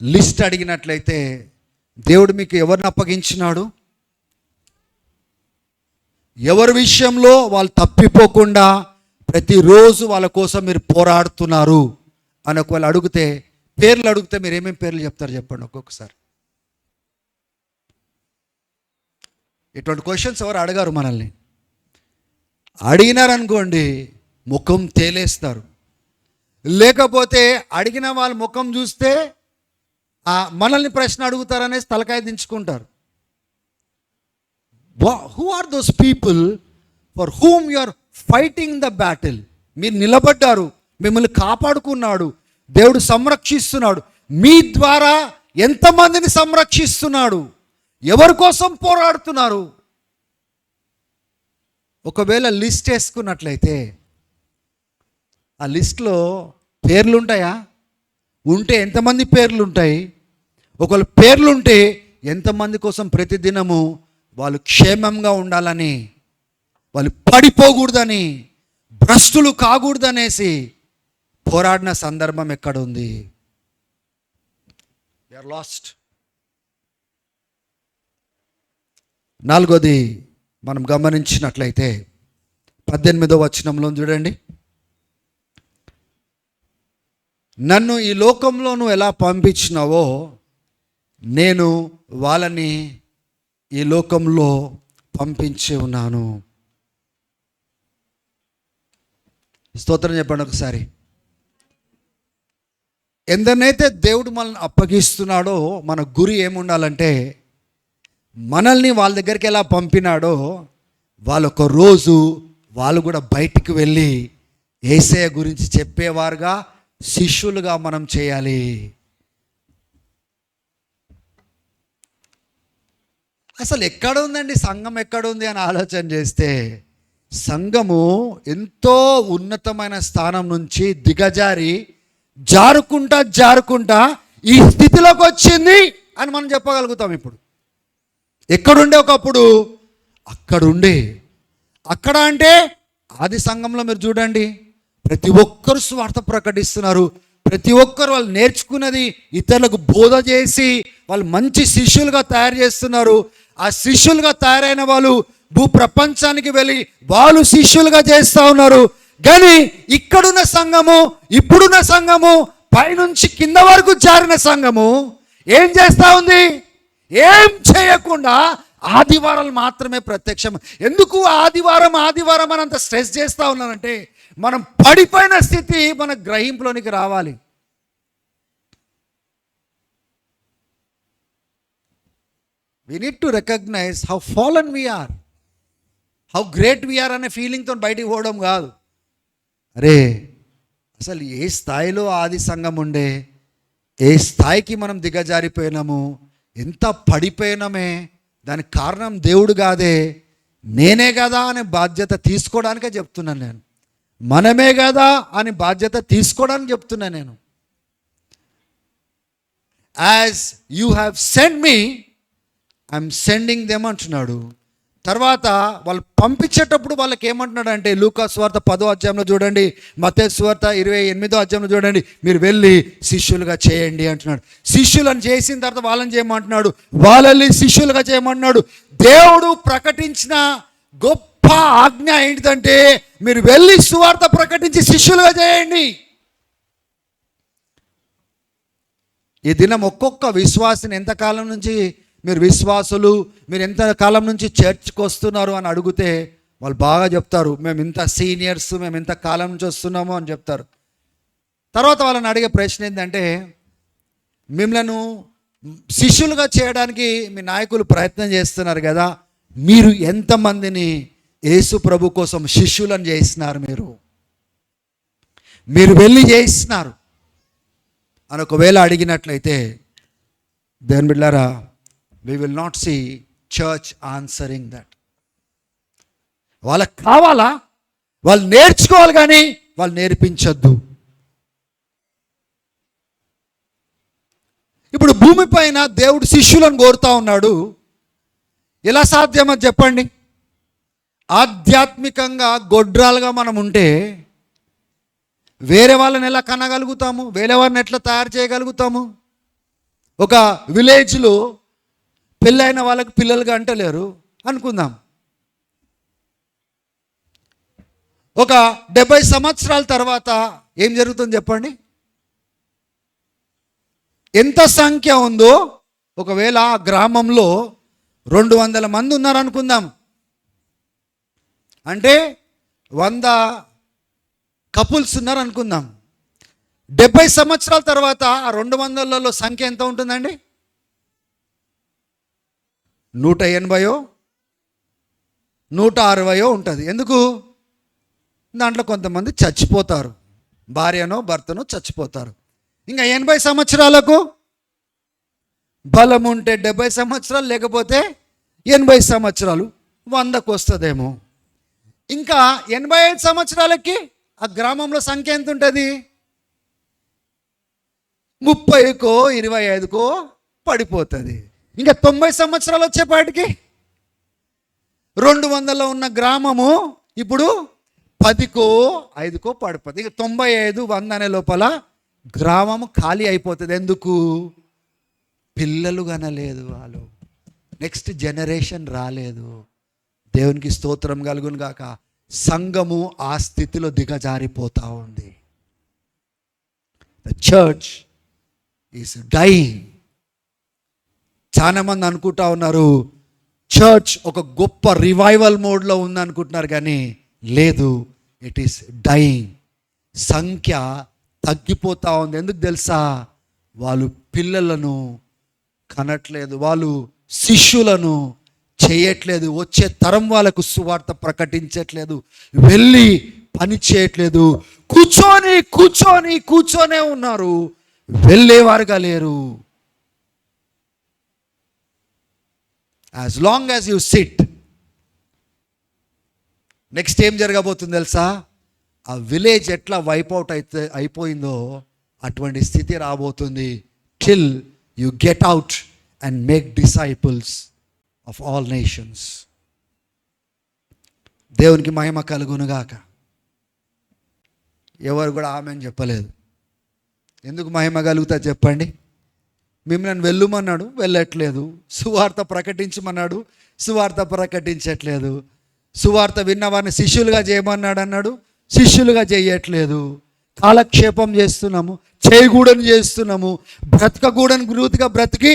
లిస్ట్ అడిగినట్లయితే దేవుడు మీకు ఎవరిని అప్పగించినాడు, ఎవరి విషయంలో వాళ్ళు తప్పిపోకుండా ప్రతిరోజు వాళ్ళ కోసం మీరు పోరాడుతున్నారు అని ఒకవేళ అడిగితే, పేర్లు అడిగితే మీరు ఏమేమి పేర్లు చెప్తారు చెప్పండి ఒక్కొక్కసారి. ఇటువంటి క్వశ్చన్స్ ఎవరు అడగారు మనల్ని. అడిగినారనుకోండి ముఖం తేలేస్తారు, లేకపోతే అడిగిన వాళ్ళ ముఖం చూస్తే మనల్ని ప్రశ్న అడుగుతారనేసి తలకాయ దించుకుంటారు. Who are those people for whom you are fighting the battle? మీరు నిలబడ్డారు, మిమ్మల్ని కాపాడుకున్నాడు, దేవుడు సంరక్షిస్తున్నాడు. మీ ద్వారా ఎంతమందిని సంరక్షిస్తున్నాడు? ఎవరి కోసం పోరాడుతున్నారు? ఒకవేళ లిస్ట్ వేసుకున్నట్లయితే ఆ లిస్ట్లో పేర్లు ఉంటాయా? ఉంటే ఎంతమంది పేర్లు ఉంటాయి? ఒకవేళ పేర్లు ఉంటే ఎంతమంది కోసం ప్రతిదినము వాళ్ళు క్షేమంగా ఉండాలని, వాళ్ళు పడిపోకూడదని, భ్రష్టులు కాకూడదనేసి పోరాడిన సందర్భం ఎక్కడ ఉంది? They are lost. నాలుగోది మనం గమనించినట్లయితే 18వ వచనంలో చూడండి, నన్ను ఈ లోకంలో నువ్వు ఎలా పంపించినావో నేను వాళ్ళని ఈ లోకంలో పంపించి ఉన్నాను. స్తోత్రం చెప్పండి ఒకసారి. ఎందరినైతే దేవుడు మనల్ని అప్పగిస్తున్నాడో మన గురి ఏముండాలంటే, మనల్ని వాళ్ళ దగ్గరికి ఎలా పంపినాడో వాళ్ళొక రోజు వాళ్ళు కూడా బయటికి వెళ్ళి యేసయ్య గురించి చెప్పేవారుగా, శిష్యులుగా మనం చేయాలి. అసలు ఎక్కడ ఉందండి సంఘం, ఎక్కడ ఉంది అని ఆలోచన చేస్తే, సంఘము ఎంతో ఉన్నతమైన స్థానం నుంచి దిగజారి జారుకుంటా ఈ స్థితిలోకి వచ్చింది అని మనం చెప్పగలుగుతాం. ఇప్పుడు ఎక్కడుండే ఒకప్పుడు అక్కడుండే, అక్కడ అంటే ఆది సంఘంలో మీరు చూడండి, ప్రతి ఒక్కరు స్వార్థ ప్రకటిస్తున్నారు. ప్రతి ఒక్కరు వాళ్ళు నేర్చుకున్నది ఇతరులకు బోధ చేసి వాళ్ళు మంచి శిష్యులుగా తయారు చేస్తున్నారు. ఆ శిష్యులుగా తయారైన వాళ్ళు భూప్రపంచానికి వెళ్ళి వాళ్ళు శిష్యులుగా చేస్తూ ఉన్నారు. కానీ ఇక్కడున్న సంఘము, ఇప్పుడున్న సంఘము, పైనుంచి కింద వరకు జారిన సంఘము ఏం చేస్తూ ఉంది? ఏం చేయకుండా ఆదివారాలు మాత్రమే ప్రత్యక్షం. ఎందుకు ఆదివారం అని అంత స్ట్రెస్ చేస్తూ ఉన్నానంటే, మనం పడిపోయిన స్థితి మన గ్రహింపులోనికి రావాలి. We need to recognize how fallen we are, how great we are అనే ఫీలింగ్తో బయటికి పోవడం కాదు. అరే అసలు ఏ స్థాయిలో ఆది సంఘం ఉండే, ఏ స్థాయికి మనం దిగజారిపోయినాము, ఎంత పడిపోయినామే, దానికి కారణం దేవుడు కాదే, నేనే కదా అనే బాధ్యత తీసుకోవడానికే చెప్తున్నాను నేను. మనమే కదా అని బాధ్యత తీసుకోవడానికి చెప్తున్నాను నేను. As you have send me, I'm sending them అంటున్నాడు. తర్వాత వాళ్ళు పంపించేటప్పుడు వాళ్ళకి ఏమంటున్నాడు అంటే, లూకా సువార్త 10వ అధ్యాయంలో చూడండి, మత్తయి సువార్త 28వ అధ్యాయంలో చూడండి, మీరు వెళ్ళి శిష్యులుగా చేయండి అంటున్నాడు. శిష్యులను చేసిన తర్వాత వాళ్ళని చేయమంటున్నాడు, వాళ్ళని శిష్యులుగా చేయమంటున్నాడు. దేవుడు ప్రకటించిన గొప్ప ఆజ్ఞ ఏంటిదంటే, మీరు వెళ్ళి సువార్త ప్రకటించి శిష్యులుగా చేయండి. ఈ దినం ఒక్కొక్క విశ్వాసిని ఎంతకాలం నుంచి మీరు విశ్వాసులు, మీరు ఎంత కాలం నుంచి చర్చ్కి వస్తున్నారు అని అడిగితే వాళ్ళు బాగా చెప్తారు, మేము ఇంత సీనియర్స్, మేము ఇంత కాలం నుంచి వస్తున్నాము అని చెప్తారు. తర్వాత వాళ్ళని అడిగే ప్రశ్న ఏంటంటే, మిమ్మల్ని శిష్యులుగా చేయడానికి మీ నాయకులు ప్రయత్నం చేస్తున్నారు కదా, మీరు ఎంతమందిని యేసు ప్రభు కోసం శిష్యులను చేస్తున్నారు? మీరు వెళ్ళి చేస్తున్నారు అని ఒకవేళ అడిగినట్లయితే, దేవుని బిడ్డలారా, we will not see church answering that. వాళ్ళకి కావాలా, వాళ్ళు నేర్చుకోవాలి, కానీ వాళ్ళు నేర్పించద్దు. ఇప్పుడు భూమిపైన దేవుడు శిష్యులను కోరుతా ఉన్నాడు. ఎలా సాధ్యమో చెప్పండి? ఆధ్యాత్మికంగా గొడ్రాలుగా మనం ఉంటే వేరే వాళ్ళని ఎలా కనగలుగుతాము? వేరే వారిని ఎట్లా తయారు చేయగలుగుతాము? ఒక విలేజ్లో పెళ్ళైన వాళ్ళకి పిల్లలుగా అంటలేరు అనుకుందాం. ఒక 70 సంవత్సరాల తర్వాత ఏం జరుగుతుంది చెప్పండి? ఎంత సంఖ్య ఉందో, ఒకవేళ ఆ గ్రామంలో 200 మంది ఉన్నారనుకుందాం, అంటే 100 కపుల్స్ ఉన్నారనుకుందాం. 70 సంవత్సరాల తర్వాత ఆ 200లలో సంఖ్య ఎంత ఉంటుందండి? 180 160 ఉంటుంది. ఎందుకు? దాంట్లో కొంతమంది చచ్చిపోతారు, భార్యనో భర్తనో చచ్చిపోతారు. ఇంకా 80 సంవత్సరాలకు బలం ఉంటే 70 సంవత్సరాలు, లేకపోతే 80 సంవత్సరాలు 100కు వస్తుందేమో. ఇంకా 85 సంవత్సరాలకి ఆ గ్రామంలో సంఖ్య ఎంత ఉంటుంది? 30కో 25కో పడిపోతుంది. ఇంకా 90 సంవత్సరాలు వచ్చేపాటికి 200 ఉన్న గ్రామము ఇప్పుడు 10కో 5కో పడిపోతుంది. ఇక 95 100 అనే లోపల గ్రామము ఖాళీ అయిపోతుంది. ఎందుకు? పిల్లలు కనలేదు, వాళ్ళు నెక్స్ట్ జనరేషన్ రాలేదు. దేవునికి స్తోత్రం కలుగును గాక. సంఘము ఆ స్థితిలో దిగజారిపోతా ఉంది. The church is dyeing. చాలా మంది అనుకుంటా ఉన్నారు చర్చ్ ఒక గొప్ప రివైవల్ మోడ్లో ఉందనుకుంటున్నారు, కానీ లేదు, ఇట్ ఈస్ డైయింగ్. సంఖ్య తగ్గిపోతూ ఉంది. ఎందుకు తెలుసా? వాళ్ళు పిల్లలను కనట్లేదు, వాళ్ళు శిష్యులను చేయట్లేదు, వచ్చే తరం వాళ్ళకు సువార్త ప్రకటించట్లేదు, వెళ్ళి పని చేయట్లేదు, కూర్చొనే ఉన్నారు, వెళ్ళేవారుగా లేరు. As long as you SIT, next ఏం జరగబోతుంది తెలుసా? ఆ విలేజ్ ఎట్లా వైప్అవుట్ అయిపోయిందో అటువంటి స్థితి రాబోతుంది. Till you get out and make disciples of all nations. దేవునికి మహిమ కలుగునుగాక. ఎవరు కూడా ఆమెను చెప్పలేదు. ఎందుకు మహిమ కలుగుతా చెప్పండి? మిమ్మల్ని వెళ్ళమన్నాడు, వెళ్ళట్లేదు. సువార్త ప్రకటించమన్నాడు, సువార్త ప్రకటించట్లేదు. సువార్త విన్నవారిని శిష్యులుగా చేయమన్నాడు అన్నాడు, శిష్యులుగా చేయట్లేదు. కాలక్షేపం చేస్తున్నాము, చేయకూడని చేస్తున్నాము, బ్రతకకూడని గురువుగా బ్రతికి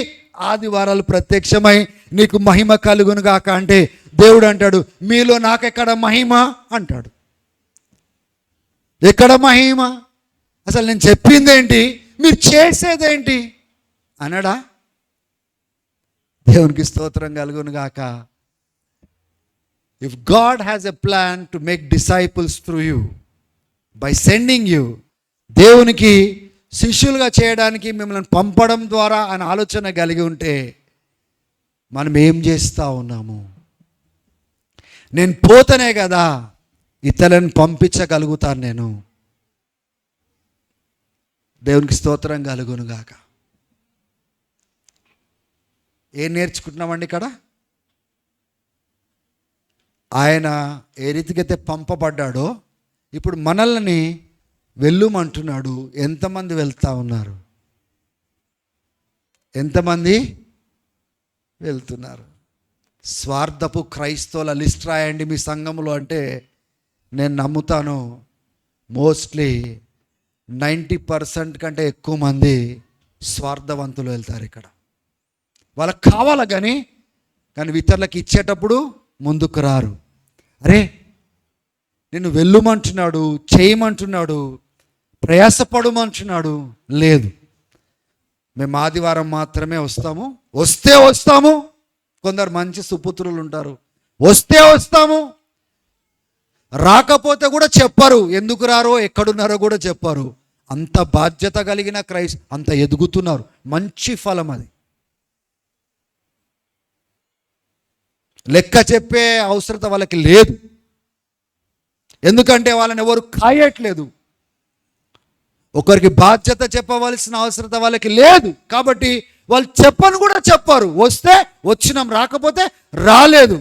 ఆదివారాలు ప్రత్యక్షమై నీకు మహిమ కలుగును గాక అంటే దేవుడు అంటాడు, మీలో నాకెక్కడ మహిమ అంటాడు. ఎక్కడ మహిమ? అసలు నేను చెప్పిందేంటి, మీరు చేసేదేంటి అనడా? దేవునికి స్తోత్రం కలుగును గాక. If God has a plan to make disciples through you by sending you, దేవునికి శిష్యులుగా చేయడానికి మిమ్మల్ని పంపడం ద్వారా ఆయన ఆలోచన కలిగి ఉంటే మనం ఏం చేస్తూ ఉన్నాము? నేను పోతనే కదా ఇతరులను పంపించగలుగుతాను నేను. దేవునికి స్తోత్రం కలుగును గాక. ఏం నేర్చుకుంటున్నామండి ఇక్కడ? ఆయన ఏ రీతికైతే పంపబడ్డాడో ఇప్పుడు మనల్ని వెళ్ళుమంటున్నాడు. ఎంతమంది వెళ్తూ ఉన్నారు? ఎంతమంది వెళ్తున్నారు? స్వార్థపు క్రైస్తవుల లిస్ట్ రాయండి మీ సంఘంలో అంటే నేను నమ్ముతాను మోస్ట్లీ 90% కంటే ఎక్కువ మంది స్వార్థవంతులు వెళ్తారు. ఇక్కడ వాళ్ళకి కావాలి కానీ ఇతరులకు ఇచ్చేటప్పుడు ముందుకు రారు. అరే నిన్ను వెళ్ళుమంటున్నాడు, చేయమంటున్నాడు, ప్రయాసపడమంటున్నాడు, లేదు మేము ఆదివారం మాత్రమే వస్తాము, వస్తాము. కొందరు మంచి సుపుత్రులు ఉంటారు, వస్తాము, రాకపోతే కూడా చెప్పరు, ఎందుకు రారో ఎక్కడున్నారో కూడా చెప్పరు. అంత బాధ్యత కలిగిన అంత ఎదుగుతున్నారు. మంచి ఫలం అది. లెక్క చెప్పే అవసరత వాళ్ళకి లేదు, ఎందుకంటే వాళ్ళని ఎవరు కాయట్లేదు. ఒకరికి బాధ్యత చెప్పవలసిన అవసరత వాళ్ళకి లేదు, కాబట్టి వాళ్ళు చెప్పను కూడా చెప్పరు. వస్తే వచ్చినాం, రాకపోతే రాలేదు.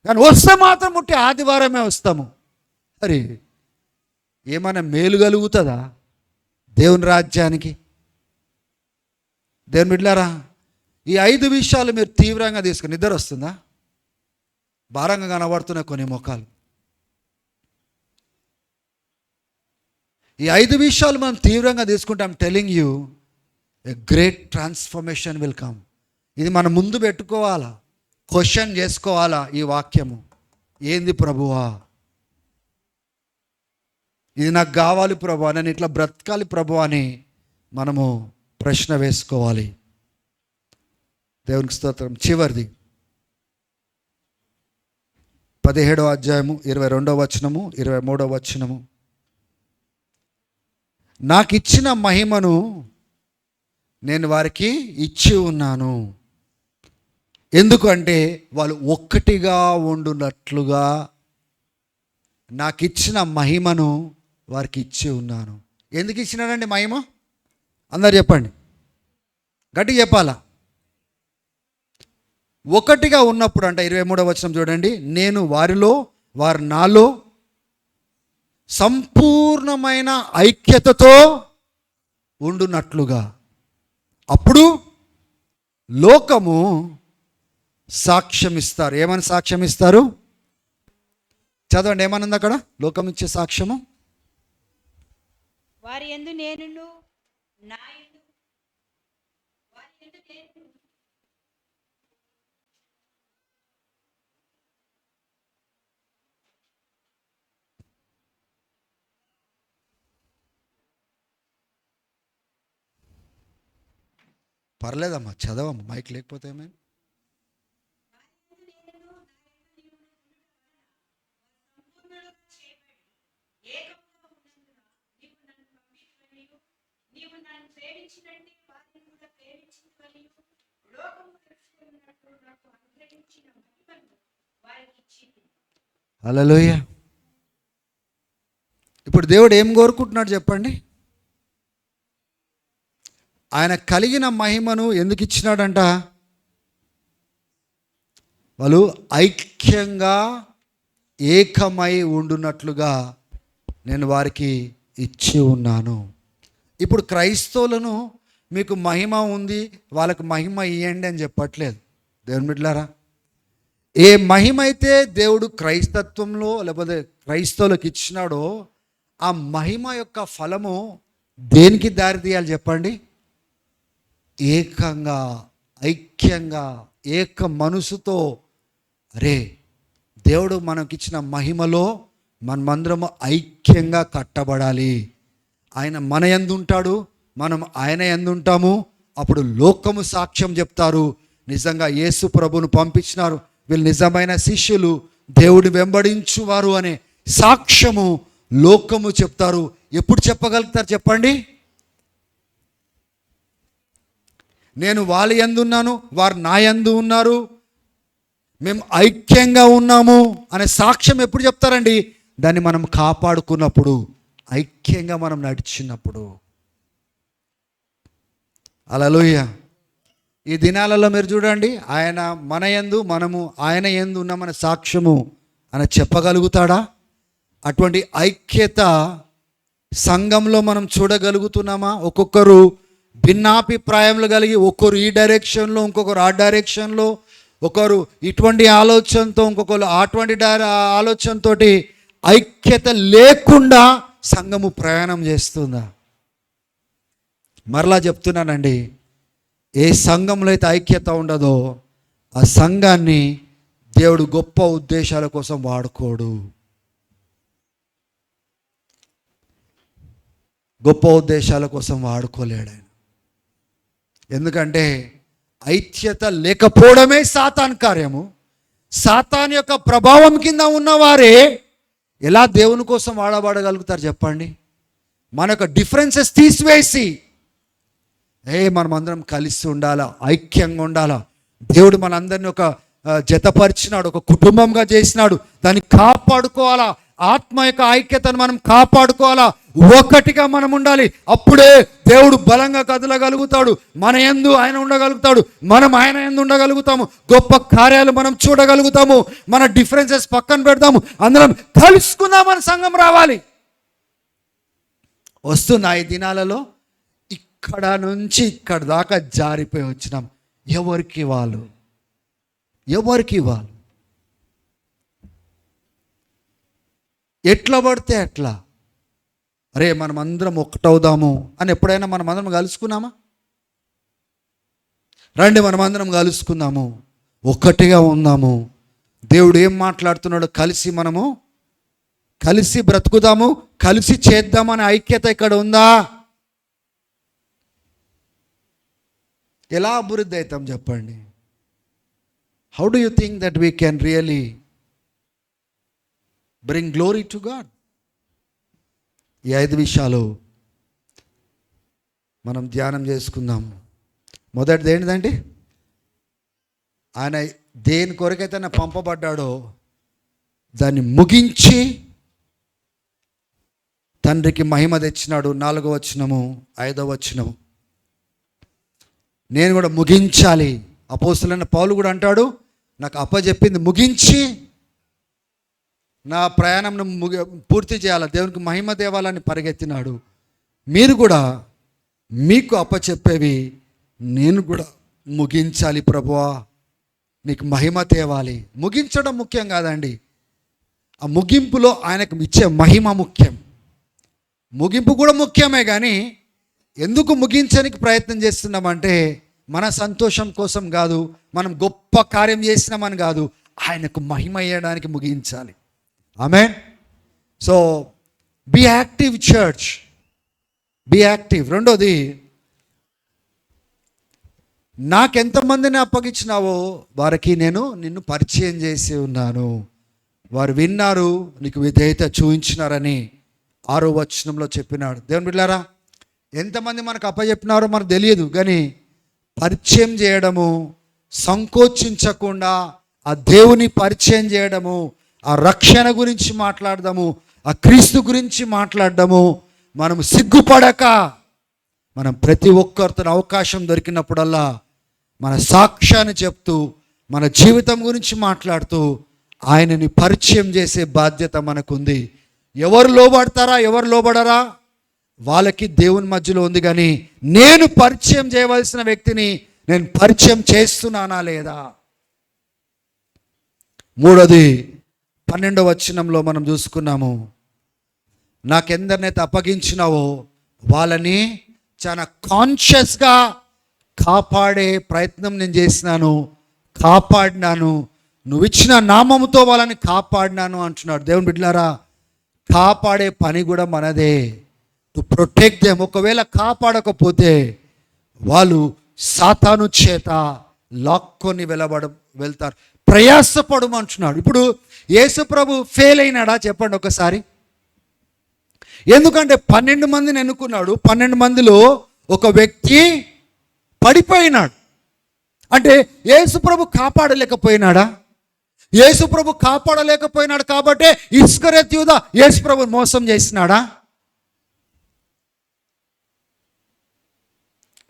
కానీ వస్తే మాత్రం ముట్టి ఆదివారమే వస్తాము. అరే ఏమైనా మేలు కలుగుతుందా దేవుని రాజ్యానికి? దేవుని బిడ్డలారా, ఈ 5 విషయాలు మీరు తీవ్రంగా తీసుకుని నిద్ర వస్తుందా? భారంగా కనబడుతున్నాయి కొన్ని ముఖాలు. ఈ 5 విషయాలు మనం తీవ్రంగా తీసుకుంటే I'm telling you a great transformation will come. ఇది మనం ముందు పెట్టుకోవాలా, క్వశ్చన్ చేసుకోవాలా. ఈ వాక్యము ఏంది ప్రభువా, ఇది నాకు కావాలి ప్రభువా, నేను ఇట్లా బ్రతకాలి ప్రభువా అని మనము ప్రశ్న వేసుకోవాలి. దేవునికి స్తోత్రం. చివరిది 17వ అధ్యాయము 22వ వచనము 23వ వచనము. నాకు ఇచ్చిన మహిమను నేను వారికి ఇచ్చి ఉన్నాను, ఎందుకంటే వాళ్ళు ఒక్కటిగా ఉండునట్లుగా నాకు ఇచ్చిన మహిమను వారికి ఇచ్చి ఉన్నాను. ఎందుకు ఇచ్చినాడండి మహిమ? అందరు చెప్పండి, గట్టిగా చెప్పాలా. ఒకటిగా ఉన్నప్పుడు అంట 23వ వచనం చూడండి, నేను వారిలో వారు నాలో సంపూర్ణమైన ఐక్యతతో ఉండునట్లుగా, అప్పుడు లోకము సాక్ష్యం ఇస్తారు. ఏమని సాక్ష్యం ఇస్తారు? చదవండి, ఏమనుంది అక్కడ? లోకం ఇచ్చే సాక్ష్యము, వారి యందు నేనును నా యందు వారి యందు నేను. పర్లేదమ్మా చదవమ్మా, మైక్ లేకపోతే ఏమైనా. హల్లెలూయా. ఇప్పుడు దేవుడు ఏం కోరుకుంటున్నాడు చెప్పండి? ఆయన కలిగిన మహిమను ఎందుకు ఇచ్చినాడంట? వాళ్ళు ఐక్యంగా ఏకమై ఉండునట్లుగా నేను వారికి ఇచ్చి ఉన్నాను. ఇప్పుడు క్రైస్తవులను మీకు మహిమ ఉంది, వాళ్ళకు మహిమ ఇవ్వండి అని చెప్పట్లేదు దేవుని బిడ్డలారా. ఏ మహిమ అయితే దేవుడు క్రైస్తత్వంలో లేకపోతే క్రైస్తవులకు ఇచ్చినాడో ఆ మహిమ యొక్క ఫలము దేనికి దారి తీయాలి చెప్పండి? ఏకంగా, ఐక్యంగా, ఏక మనసుతో, అరే దేవుడు మనకిచ్చిన మహిమలో మనమందరము ఐక్యంగా కట్టబడాలి. ఆయన మన యందు ఉంటాడు, మనం ఆయన యందు ఉంటాము. అప్పుడు లోకము సాక్ష్యం చెప్తారు, నిజంగా యేసు ప్రభువును పంపించినారు, వీళ్ళు నిజమైన శిష్యులు, దేవుడిని వెంబడించువారు అనే సాక్ష్యము లోకము చెప్తారు. ఎప్పుడు చెప్పగలుగుతారు చెప్పండి? నేను వాళ్ళ యందు ఉన్నాను, వారు నా యందు ఉన్నారు, మేము ఐక్యంగా ఉన్నాము అనే సాక్ష్యం ఎప్పుడు చెప్తారండి? దాన్ని మనం కాపాడుకున్నప్పుడు, ఐక్యంగా మనం నడిచినప్పుడు. హల్లెలూయా. ఈ దినాలలో మీరు చూడండి, ఆయన మన యందు, మనము ఆయన యందు ఉన్నామనే సాక్ష్యము ఆయన చెప్పగలుగుతాడా? అటువంటి ఐక్యత సంఘంలో మనం చూడగలుగుతున్నామా? ఒక్కొక్కరు భిన్నాభిప్రాయములు కలిగి, ఒక్కరు ఈ డైరెక్షన్లో, ఇంకొకరు ఆ డైరెక్షన్లో, ఒకరు ఇటువంటి ఆలోచనతో, ఇంకొకరు అటువంటి ఆలోచనతో ఐక్యత లేకుండా సంఘము ప్రయాణం చేస్తుందా? మరలా చెప్తున్నానండి, ఏ సంఘంలో అయితే ఐక్యత ఉండదో ఆ సంఘాన్ని దేవుడు గొప్ప ఉద్దేశాల కోసం వాడుకోడు. గొప్ప ఉద్దేశాల కోసం వాడుకోలేడు ఆయన. ఎందుకంటే ఐక్యత లేకపోవడమే సాతాన్ కార్యము. సాతాన్ యొక్క ప్రభావం కింద ఉన్నవారే ఎలా దేవుని కోసం వాడబడగలుగుతారు చెప్పండి? మన యొక్క డిఫరెన్సెస్ తీసివేసి, మనం అందరం కలిసి ఉండాలా, ఐక్యంగా ఉండాలా, దేవుడు మనందరినీ ఒక జతపరిచినాడు, ఒక కుటుంబంగా చేసినాడు, దాన్ని కాపాడుకోవాలా, ఆత్మ యొక్క ఐక్యతను మనం కాపాడుకోవాలా, ఒకటిగా మనం ఉండాలి. అప్పుడే దేవుడు బలంగా కదలగలుగుతాడు, మన యందు ఆయన ఉండగలుగుతాడు, మనం ఆయన యందు ఉండగలుగుతాము, గొప్ప కార్యాలు మనం చూడగలుగుతాము. మన డిఫరెన్సెస్ పక్కన పెడతాము, అందరం కలుసుకుందామని సంఘం రావాలి. వస్తున్న ఈ దినాలలో ఇక్కడ నుంచి ఇక్కడ దాకా జారిపోయి వచ్చినాం. ఎవరికి వాళ్ళు ఎట్లా పడితే అట్లా, అరే మనం అందరం ఒకటవుదాము అని ఎప్పుడైనా మనం అందరం కలుసుకున్నామా? రండి మనం అందరం కలుసుకుందాము, ఒకటిగా ఉందాము, దేవుడు ఏం మాట్లాడుతున్నాడో మనము కలిసి బ్రతుకుదాము, కలిసి చేద్దామనే ఐక్యత ఇక్కడ ఉందా? ఎలా అభివృద్ధి అవుతాం చెప్పండి? How do you think that we can really bring glory to God? ఈ 5 విషయాలు మనం ధ్యానం చేసుకుందాం. మొదటిది ఏంటిదండి? ఆయన దేని కొరకైతే ఆయన పంపబడ్డాడో దాన్ని ముగించి తండ్రికి మహిమ తెచ్చినాడు. 4వ వచనము 5వ వచనము. నేను కూడా ముగించాలి. అపోస్తలుడైన పౌలు కూడా అంటాడు, నాకు అప్పచెప్పింది ముగించి నా ప్రయాణంను పూర్తి చేయాలి, దేవునికి మహిమ తేవాలని పరిగెత్తినాడు. మీరు కూడా మీకు అప్పచెప్పేవి నేను కూడా ముగించాలి ప్రభువా, నీకు మహిమ తేవాలి. ముగించడం ముఖ్యం కాదండి, ఆ ముగింపులో ఆయనకు ఇచ్చే మహిమ ముఖ్యం. ముగింపు కూడా ముఖ్యమే, కానీ ఎందుకు ముగించడానికి ప్రయత్నం చేస్తున్నామంటే మన సంతోషం కోసం కాదు, మనం గొప్ప కార్యం చేసినామని కాదు, ఆయనకు మహిమ ఇవ్వడానికి ముగించాలి. Amen. So be active church, be active. రెండోది, నాకెంతమందిని అప్పగించినావో వారికి నేను నిన్ను పరిచయం చేసి ఉన్నాను, వారు విన్నారు, నీకు విధేయత చూపించినారని 6వ వచనంలో చెప్పినాడు. దేవుని బిడ్డలారా, ఎంతమంది మనకు అప్పచెప్పినారో మనకు తెలియదు, కానీ పరిచయం చేయడము, సంకోచించకుండా ఆ దేవుని పరిచయం చేయడము, ఆ రక్షణ గురించి మాట్లాడదాము, ఆ క్రీస్తు గురించి మాట్లాడడము, మనం సిగ్గుపడక మనం ప్రతి ఒక్కరితో అవకాశం దొరికినప్పుడల్లా మన సాక్ష్యాన్ని చెప్తూ మన జీవితం గురించి మాట్లాడుతూ ఆయనని పరిచయం చేసే బాధ్యత మనకుంది. ఎవరు లోబడతారా ఎవరు లోబడరా వాళ్ళకి దేవుని మధ్యలో ఉంది, కానీ నేను పరిచయం చేయవలసిన వ్యక్తిని నేను పరిచయం చేస్తున్నానా లేదా? మూడోది 12వ వచనంలో మనం చూసుకున్నాము, నాకెందరినైతే అప్పగించినావో వాళ్ళని చాలా కాన్షియస్గా కాపాడే ప్రయత్నం నేను చేసినాను, కాపాడినాను, నువ్వు ఇచ్చిన నామముతో వాళ్ళని కాపాడినాను అంటున్నాడు. దేవుని బిడ్డలారా, కాపాడే పని కూడా మనదే, టు ప్రొటెక్ట్ దెమ్. ఒకవేళ కాపాడకపోతే వాళ్ళు సాతాను చేత లాక్కొని వెళ్తారు. ప్రయాసపడమంటున్నాడు. ఇప్పుడు యేసు ప్రభు ఫెయిల్ అయినాడా చెప్పండి ఒకసారి? ఎందుకంటే 12 మందిని ఎన్నుకున్నాడు, 12 మందిలో ఒక వ్యక్తి పడిపోయినాడు. అంటే యేసు ప్రభు కాపాడలేకపోయినాడా? యేసు ప్రభు కాపాడలేకపోయినాడు కాబట్టి ఇస్కరియోతు యూదా యేసు ప్రభు మోసం చేసినాడా?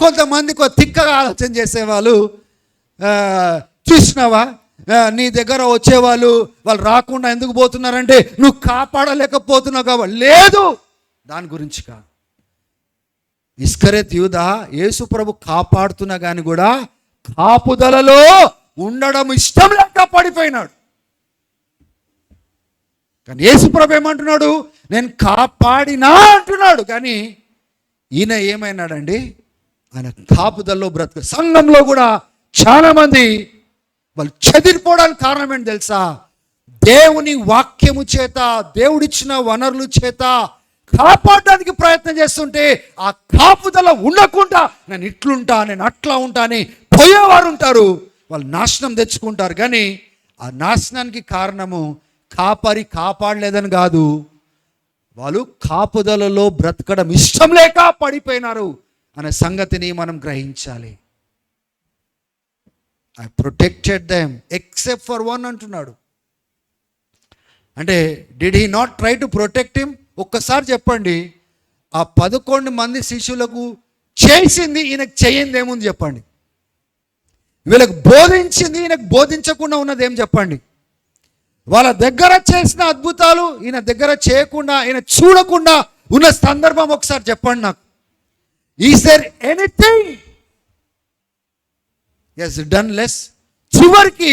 కొంతమంది తిక్కగా ఆలోచన చేసేవాళ్ళు, చూసినావా నీ దగ్గర వచ్చేవాళ్ళు వాళ్ళు రాకుండా ఎందుకు పోతున్నారంటే నువ్వు కాపాడలేకపోతున్నావు కాబట్టి. లేదు, దాని గురించి కాదు. ఇస్కరియోతు యూదా యేసు ప్రభు కాపాడుతున్నా కానీ కూడా కాపుదలలో ఉండడం ఇష్టం లేక పడిపోయినాడు. కానీ యేసు ప్రభు ఏమంటున్నాడు? నేను కాపాడినా అంటున్నాడు. కానీ ఈయన ఏమైనాడండి? ఆయన కాపుదలలో సంఘంలో కూడా చాలామంది వాళ్ళు చెదిరిపోవడానికి కారణం ఏంటి తెలుసా? దేవుని వాక్యము చేత, దేవుడిచ్చిన వనరుల చేత కాపాడడానికి ప్రయత్నం చేస్తుంటే ఆ కాపుదల ఉండకుండా నేను ఇట్లుంటా, నేను అట్లా ఉంటా అని పోయేవారు ఉంటారు. వాళ్ళు నాశనం తెచ్చుకుంటారు. కానీ ఆ నాశనానికి కారణము కాపరి కాపాడలేదని కాదు, వాళ్ళు కాపుదలలో బ్రతకడం ఇష్టం లేక పడిపోయినారు అనే సంగతిని మనం గ్రహించాలి. I protected them except for one అంటున్నాడు. అంటే did he not try to protect him? ఒక్కసారి చెప్పండి, ఆ 11 మంది శిష్యులకు చేసింది ఈయనకు చేయింది ఏముంది చెప్పండి? వీళ్ళకు బోధించింది ఈయనకు బోధించకుండా ఉన్నది ఏం చెప్పండి? వాళ్ళ దగ్గర చేసిన అద్భుతాలు ఈయన దగ్గర చేయకుండా, ఈయన చూడకుండా ఉన్న సందర్భం ఒకసారి చెప్పండి నాకు. Is there anything as done less? చివరికి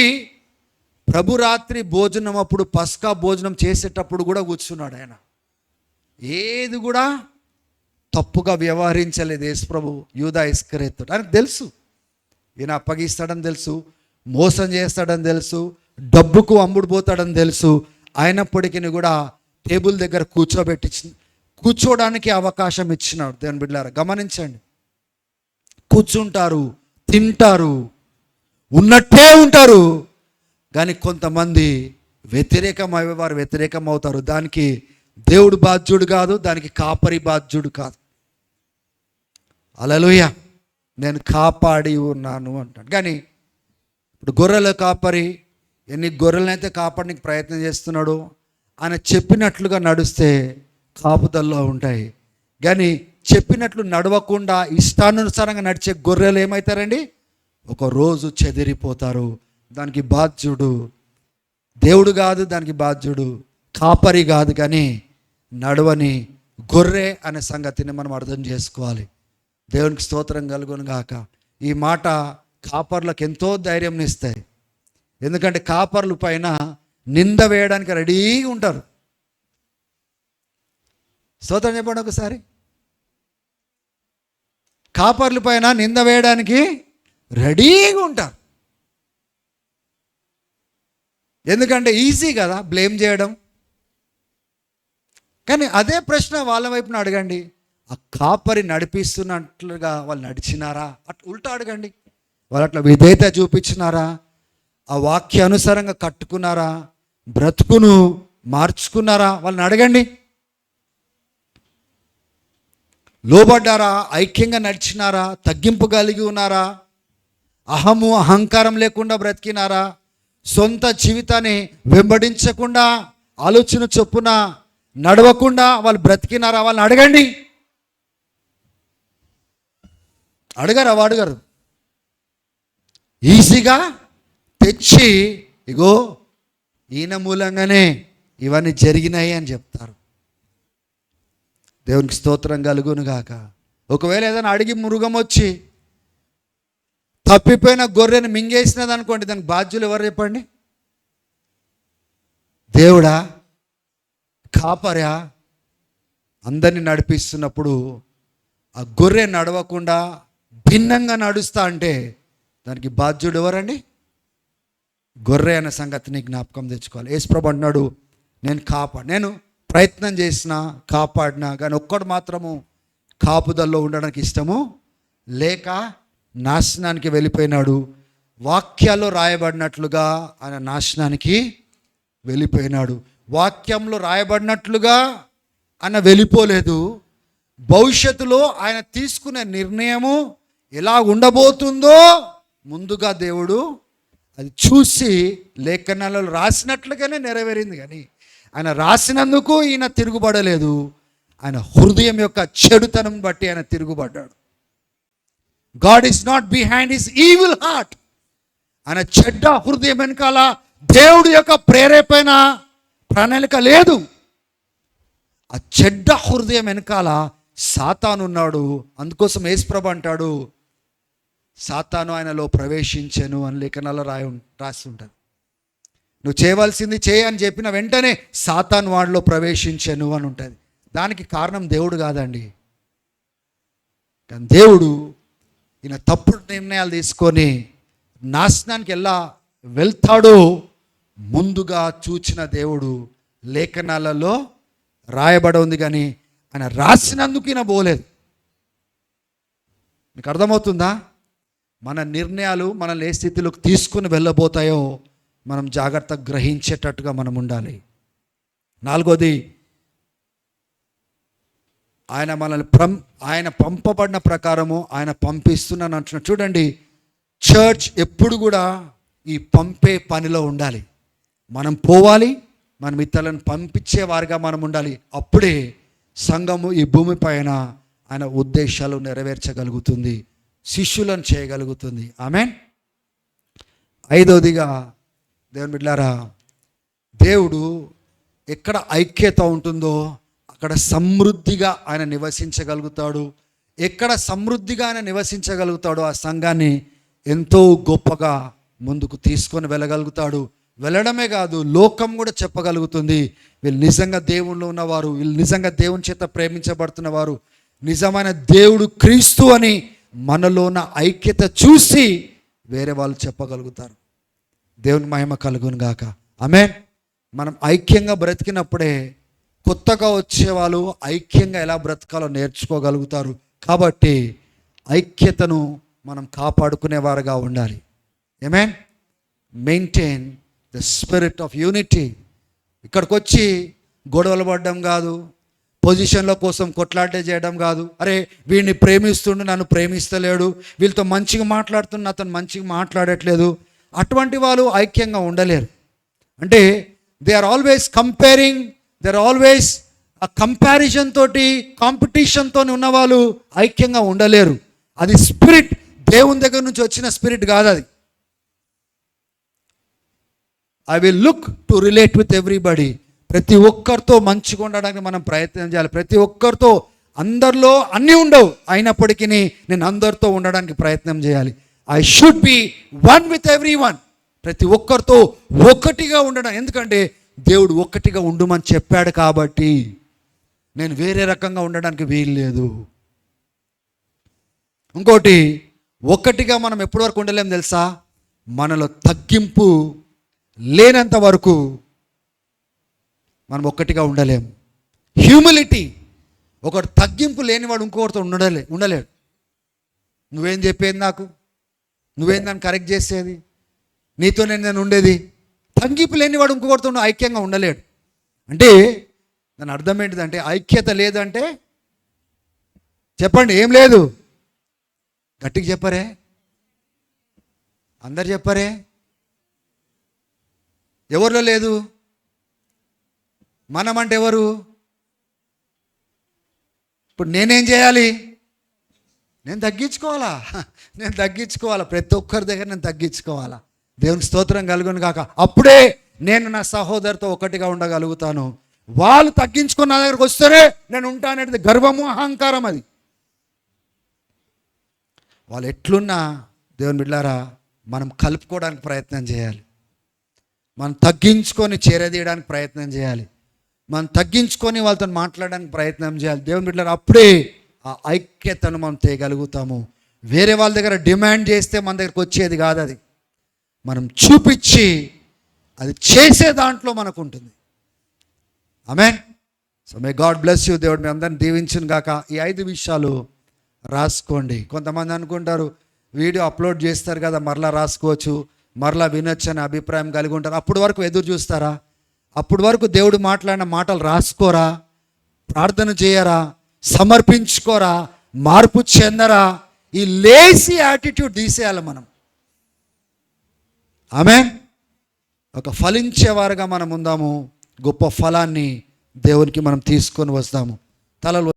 ప్రభు రాత్రి భోజనం అప్పుడు, పస్కా భోజనం చేసేటప్పుడు కూడా కూర్చున్నాడు ఆయన. ఏది కూడా తప్పుగా వ్యవహరించలేదు యేసు ప్రభు యూదా ఇస్కరియోతు. ఆయనకు తెలుసు ఈయన అప్పగిస్తాడని తెలుసు, మోసం చేస్తాడని తెలుసు, డబ్బుకు అమ్ముడుపోతాడని తెలుసు. అయినప్పటికీ కూడా టేబుల్ దగ్గర కూర్చోడానికి అవకాశం ఇచ్చినాడు. దేవుని బిడ్డలారా గమనించండి, కూర్చుంటారు, తింటారు, ఉన్నట్టే ఉంటారు. కానీ కొంతమంది వ్యతిరేకమయ్యే వారు వ్యతిరేకం అవుతారు. దానికి దేవుడు బాధ్యుడు కాదు, దానికి కాపరి బాధ్యుడు కాదు. హల్లెలూయా, నేను కాపాడి ఉన్నాను అంటాడు. కానీ ఇప్పుడు గొర్రెల కాపరి ఎన్ని గొర్రెలనైతే కాపాడడానికి ప్రయత్నం చేస్తున్నాడు, ఆయన చెప్పినట్లుగా నడిస్తే కాపుదల్లో ఉంటాయి. కానీ చెప్పినట్లు నడవకుండా ఇష్టానుసారంగా నడిచే గొర్రెలు ఏమవుతారండి? ఒక రోజు చెదిరిపోతారు. దానికి బాధ్యుడు దేవుడు కాదు, దానికి బాధ్యుడు కాపరి కాదు, కానీ నడవని గొర్రె అనే సంగతిని మనం అర్థం చేసుకోవాలి. దేవునికి స్తోత్రం కలుగును గాక. ఈ మాట కాపర్లకు ఎంతో ధైర్యం ఇస్తాయి. ఎందుకంటే కాపర్ల పైన నింద వేయడానికి రెడీగా ఉంటారు. స్తోత్రం చెప్పండి ఒకసారి. కాపర్ల పైన నింద వేయడానికి రెడీగా ఉంటారు. ఎందుకంటే ఈజీ కదా బ్లేమ్ చేయడం. కానీ అదే ప్రశ్న వాళ్ళ వైపున అడగండి. ఆ కాపరి నడిపిస్తున్నట్లుగా వాళ్ళు నడిచినారా? అట్లా ఉల్టా అడగండి. వాళ్ళు అట్లా విధేయత చూపించినారా? ఆ వాక్యానుసారంగా కట్టుకున్నారా? బ్రతుకును మార్చుకున్నారా? వాళ్ళని అడగండి. లోబడ్డారా? ఐక్యంగా నడిచినారా? తగ్గింపు కలిగి ఉన్నారా? అహము అహంకారం లేకుండా బ్రతికినారా? సొంత జీవితాన్ని వెంబడించకుండా ఆలోచన చొప్పున నడవకుండా వాళ్ళు బ్రతికినారా? వాళ్ళని అడగండి. అడగరు. ఈజీగా తెచ్చి ఇగో ఈయన మూలంగానే ఇవన్నీ జరిగినాయి అని చెప్తారు. దేవునికి స్తోత్రం కలుగును గాక. ఒకవేళ ఏదైనా అడిగి మృగం వచ్చి తప్పిపోయిన గొర్రెని మింగేసినది అనుకోండి, దానికి బాధ్యులు ఎవరు చెప్పండి? దేవుడా? కాపరా? అందరినీ నడిపిస్తున్నప్పుడు ఆ గొర్రె నడవకుండా భిన్నంగా నడుస్తా అంటే దానికి బాధ్యుడు ఎవరండి? గొర్రె అనే సంగతిని జ్ఞాపకం తెచ్చుకోవాలి. యేసుప్రభు అన్నాడు, నేను ప్రయత్నం చేసిన కాపాడినా, కానీ ఒక్కడు మాత్రము కాపుదల్లో ఉండడానికి ఇష్టము లేక నాశనానికి వెళ్ళిపోయినాడు. వాక్యాల్లో రాయబడినట్లుగా ఆయన నాశనానికి వెళ్ళిపోయినాడు. వాక్యంలో రాయబడినట్లుగా ఆయన వెళ్ళిపోలేదు. భవిష్యత్తులో ఆయన తీసుకునే నిర్ణయము ఎలా ఉండబోతుందో ముందుగా దేవుడు అది చూసి లేఖనాలలో రాసినట్లుగానే నెరవేరింది. కానీ ఆయన రాసినందుకు ఈయన తిరుగుబడలేదు. ఆయన హృదయం యొక్క చెడుతనం బట్టి ఆయన తిరుగుబడ్డాడు. God is not behind his evil heart. ఆయన చెడ్డ హృదయం వెనకాల దేవుడి యొక్క ప్రేరేపణ ప్రణాళిక లేదు. ఆ చెడ్డ హృదయం వెనకాల సాతాను ఉన్నాడు. అందుకోసం యేసుప్రభు అంటాడు, సాతాను ఆయనలో ప్రవేశించెను అని లేఖనాల్లో రాసి ఉంటుంది. నువ్వు చేయవలసింది చేయి అని చెప్పిన వెంటనే సాతాను వాడిలో ప్రవేశించెను అని ఉంటుంది. దానికి కారణం దేవుడు కాదండి. కానీ దేవుడు ఈయన తప్పుడు నిర్ణయాలు తీసుకొని నాశనానికి ఎలా వెళ్తాడో ముందుగా చూచిన దేవుడు లేఖనాలలో రాయబడి ఉంది. కానీ ఆయన రాసినందుకు ఈయన పోలేదు. మీకు అర్థమవుతుందా? మన నిర్ణయాలు మనల్ని ఏ స్థితిలోకి తీసుకుని వెళ్ళబోతాయో మనం జాగ్రత్తగా గ్రహించేటట్టుగా మనం ఉండాలి. నాలుగోది, ఆయన పంపబడిన ప్రకారము ఆయన పంపిస్తున్నాను అంటున్నాడు. చూడండి, చర్చ్ ఎప్పుడు కూడా ఈ పంపే పనిలో ఉండాలి. మనం పోవాలి, మనం ఇతరులను పంపించేవారుగా మనం ఉండాలి. అప్పుడే సంఘము ఈ భూమి పైన ఆయన ఉద్దేశాలు నెరవేర్చగలుగుతుంది, శిష్యులను చేయగలుగుతుంది. ఆమేన్. ఐదవదిగా దేవుని బిడ్డలారా, దేవుడు ఎక్కడ ఐక్యత ఉంటుందో అక్కడ సమృద్ధిగా ఆయన నివసించగలుగుతాడు. ఎక్కడ సమృద్ధిగా ఆయన నివసించగలుగుతాడో ఆ సంఘాన్ని ఎంతో గొప్పగా ముందుకు తీసుకొని వెళ్ళగలుగుతాడు. వెళ్ళడమే కాదు, లోకం కూడా చెప్పగలుగుతుంది, వీళ్ళు నిజంగా దేవుళ్ళు ఉన్నవారు, వీళ్ళు నిజంగా దేవుని చేత ప్రేమించబడుతున్నవారు, నిజమైన దేవుడు క్రీస్తు అని మనలో ఉన్న ఐక్యత చూసి వేరే వాళ్ళు చెప్పగలుగుతారు. దేవుని మహిమ కలుగును గాక. ఆమేన్. మనం ఐక్యంగా బ్రతికినప్పుడే కొత్తగా వచ్చేవాళ్ళు ఐక్యంగా ఎలా బ్రతకాలో నేర్చుకోగలుగుతారు. కాబట్టి ఐక్యతను మనం కాపాడుకునేవారుగా ఉండాలి. Amen. Maintain the spirit of unity. ఇక్కడికి వచ్చి గొడవలు పడడం కాదు, పొజిషన్ల కోసం కొట్లాటే చేయడం కాదు. అరే వీడిని ప్రేమిస్తుండు, నన్ను ప్రేమిస్తలేడు, వీళ్ళతో మంచిగా మాట్లాడుతున్నా, అతను మంచిగా మాట్లాడట్లేదు, అటువంటి వాళ్ళు ఐక్యంగా ఉండలేరు. అంటే they are always comparing, they are always ఆ కంపారిజన్ తోటి కాంపిటీషన్తో ఉన్న వాళ్ళు ఐక్యంగా ఉండలేరు. అది స్పిరిట్, దేవుని దగ్గర నుంచి వచ్చిన స్పిరిట్ కాదు అది. I will look to relate with everybody. ప్రతి ఒక్కరితో మంచిగా ఉండడానికి మనం ప్రయత్నం చేయాలి. ప్రతి ఒక్కరితో, అందరిలో అన్నీ ఉండవు, అయినప్పటికీ నేను అందరితో ఉండడానికి ప్రయత్నం చేయాలి. I should be one with every one. ప్రతి ఒక్కరితో ఒక్కటిగా ఉండడం. ఎందుకంటే దేవుడు ఒక్కటిగా ఉండమని చెప్పాడు కాబట్టి నేను వేరే రకంగా ఉండడానికి వీలు లేదు. ఇంకోటి, ఒక్కటిగా మనం ఎప్పటి వరకు ఉండలేం తెలుసా? మనలో తగ్గింపు లేనంత వరకు మనం ఒక్కటిగా ఉండలేం. హ్యూమిలిటీ. ఒకటి తగ్గింపు లేనివాడు ఇంకొకరితో ఉండలేడు. నువ్వేం చెప్పేది నాకు, నువ్వేం దాన్ని కరెక్ట్ చేసేది, నీతో నేను ఉండేది. తగ్గింపు లేనివాడు ఇంకొకరితో ఐక్యంగా ఉండలేడు. అంటే దాని అర్థం ఏంటిదంటే, ఐక్యత లేదంటే చెప్పండి, ఏం లేదు. గట్టిగా చెప్పరే, అందరు చెప్పరే. ఎవరిలో లేదు? మనం అంటే ఎవరు? ఇప్పుడు నేనేం చేయాలి? నేను తగ్గించుకోవాలా. ప్రతి ఒక్కరి దగ్గర నేను తగ్గించుకోవాలా. దేవునికి స్తోత్రం కలుగును కాక. అప్పుడే నేను నా సహోదరితో ఒకటిగా ఉండగలుగుతాను. వాళ్ళు తగ్గించుకుని నా దగ్గరకు వస్తేనే నేను ఉంటాననేది గర్వము, అహంకారం. అది వాళ్ళు ఎట్లున్నా దేవుని బిడ్డలారా, మనం కలుపుకోవడానికి ప్రయత్నం చేయాలి. మనం తగ్గించుకొని చేరదీయడానికి ప్రయత్నం చేయాలి. మనం తగ్గించుకొని వాళ్ళతో మాట్లాడడానికి ప్రయత్నం చేయాలి. దేవుని బిడ్డలారా, అప్పుడే ఆ ఐక్యతను మనం తేయగలుగుతాము. వేరే వాళ్ళ దగ్గర డిమాండ్ చేస్తే మన దగ్గరకు వచ్చేది కాదు. అది మనం చూపించి అది చేసే దాంట్లో మనకు ఉంటుంది. Amen. So may God bless you. దేవుడు మీ అందరిని దీవించును గాక. ఈ 5 విషయాలు రాసుకోండి. కొంతమంది అనుకుంటారు వీడియో అప్లోడ్ చేస్తారు కదా, మరలా రాసుకోవచ్చు, మరలా వినొచ్చు అనే అభిప్రాయం కలిగి ఉంటారు. అప్పటి వరకు ఎదురు చూస్తారా? అప్పటి వరకు దేవుడు మాట్లాడిన మాటలు రాసుకోరా? ప్రార్థన చేయరా? సమర్పించుకోరా? మార్పు చెందరా? ఈ లేజీ యాటిట్యూడ్ తీసేయాలి మనం. ఆమేన్. ఒక ఫలించేవారుగా మనం ఉందాము. గొప్ప ఫలాన్ని దేవునికి మనం తీసుకొని వస్తాము. తలలు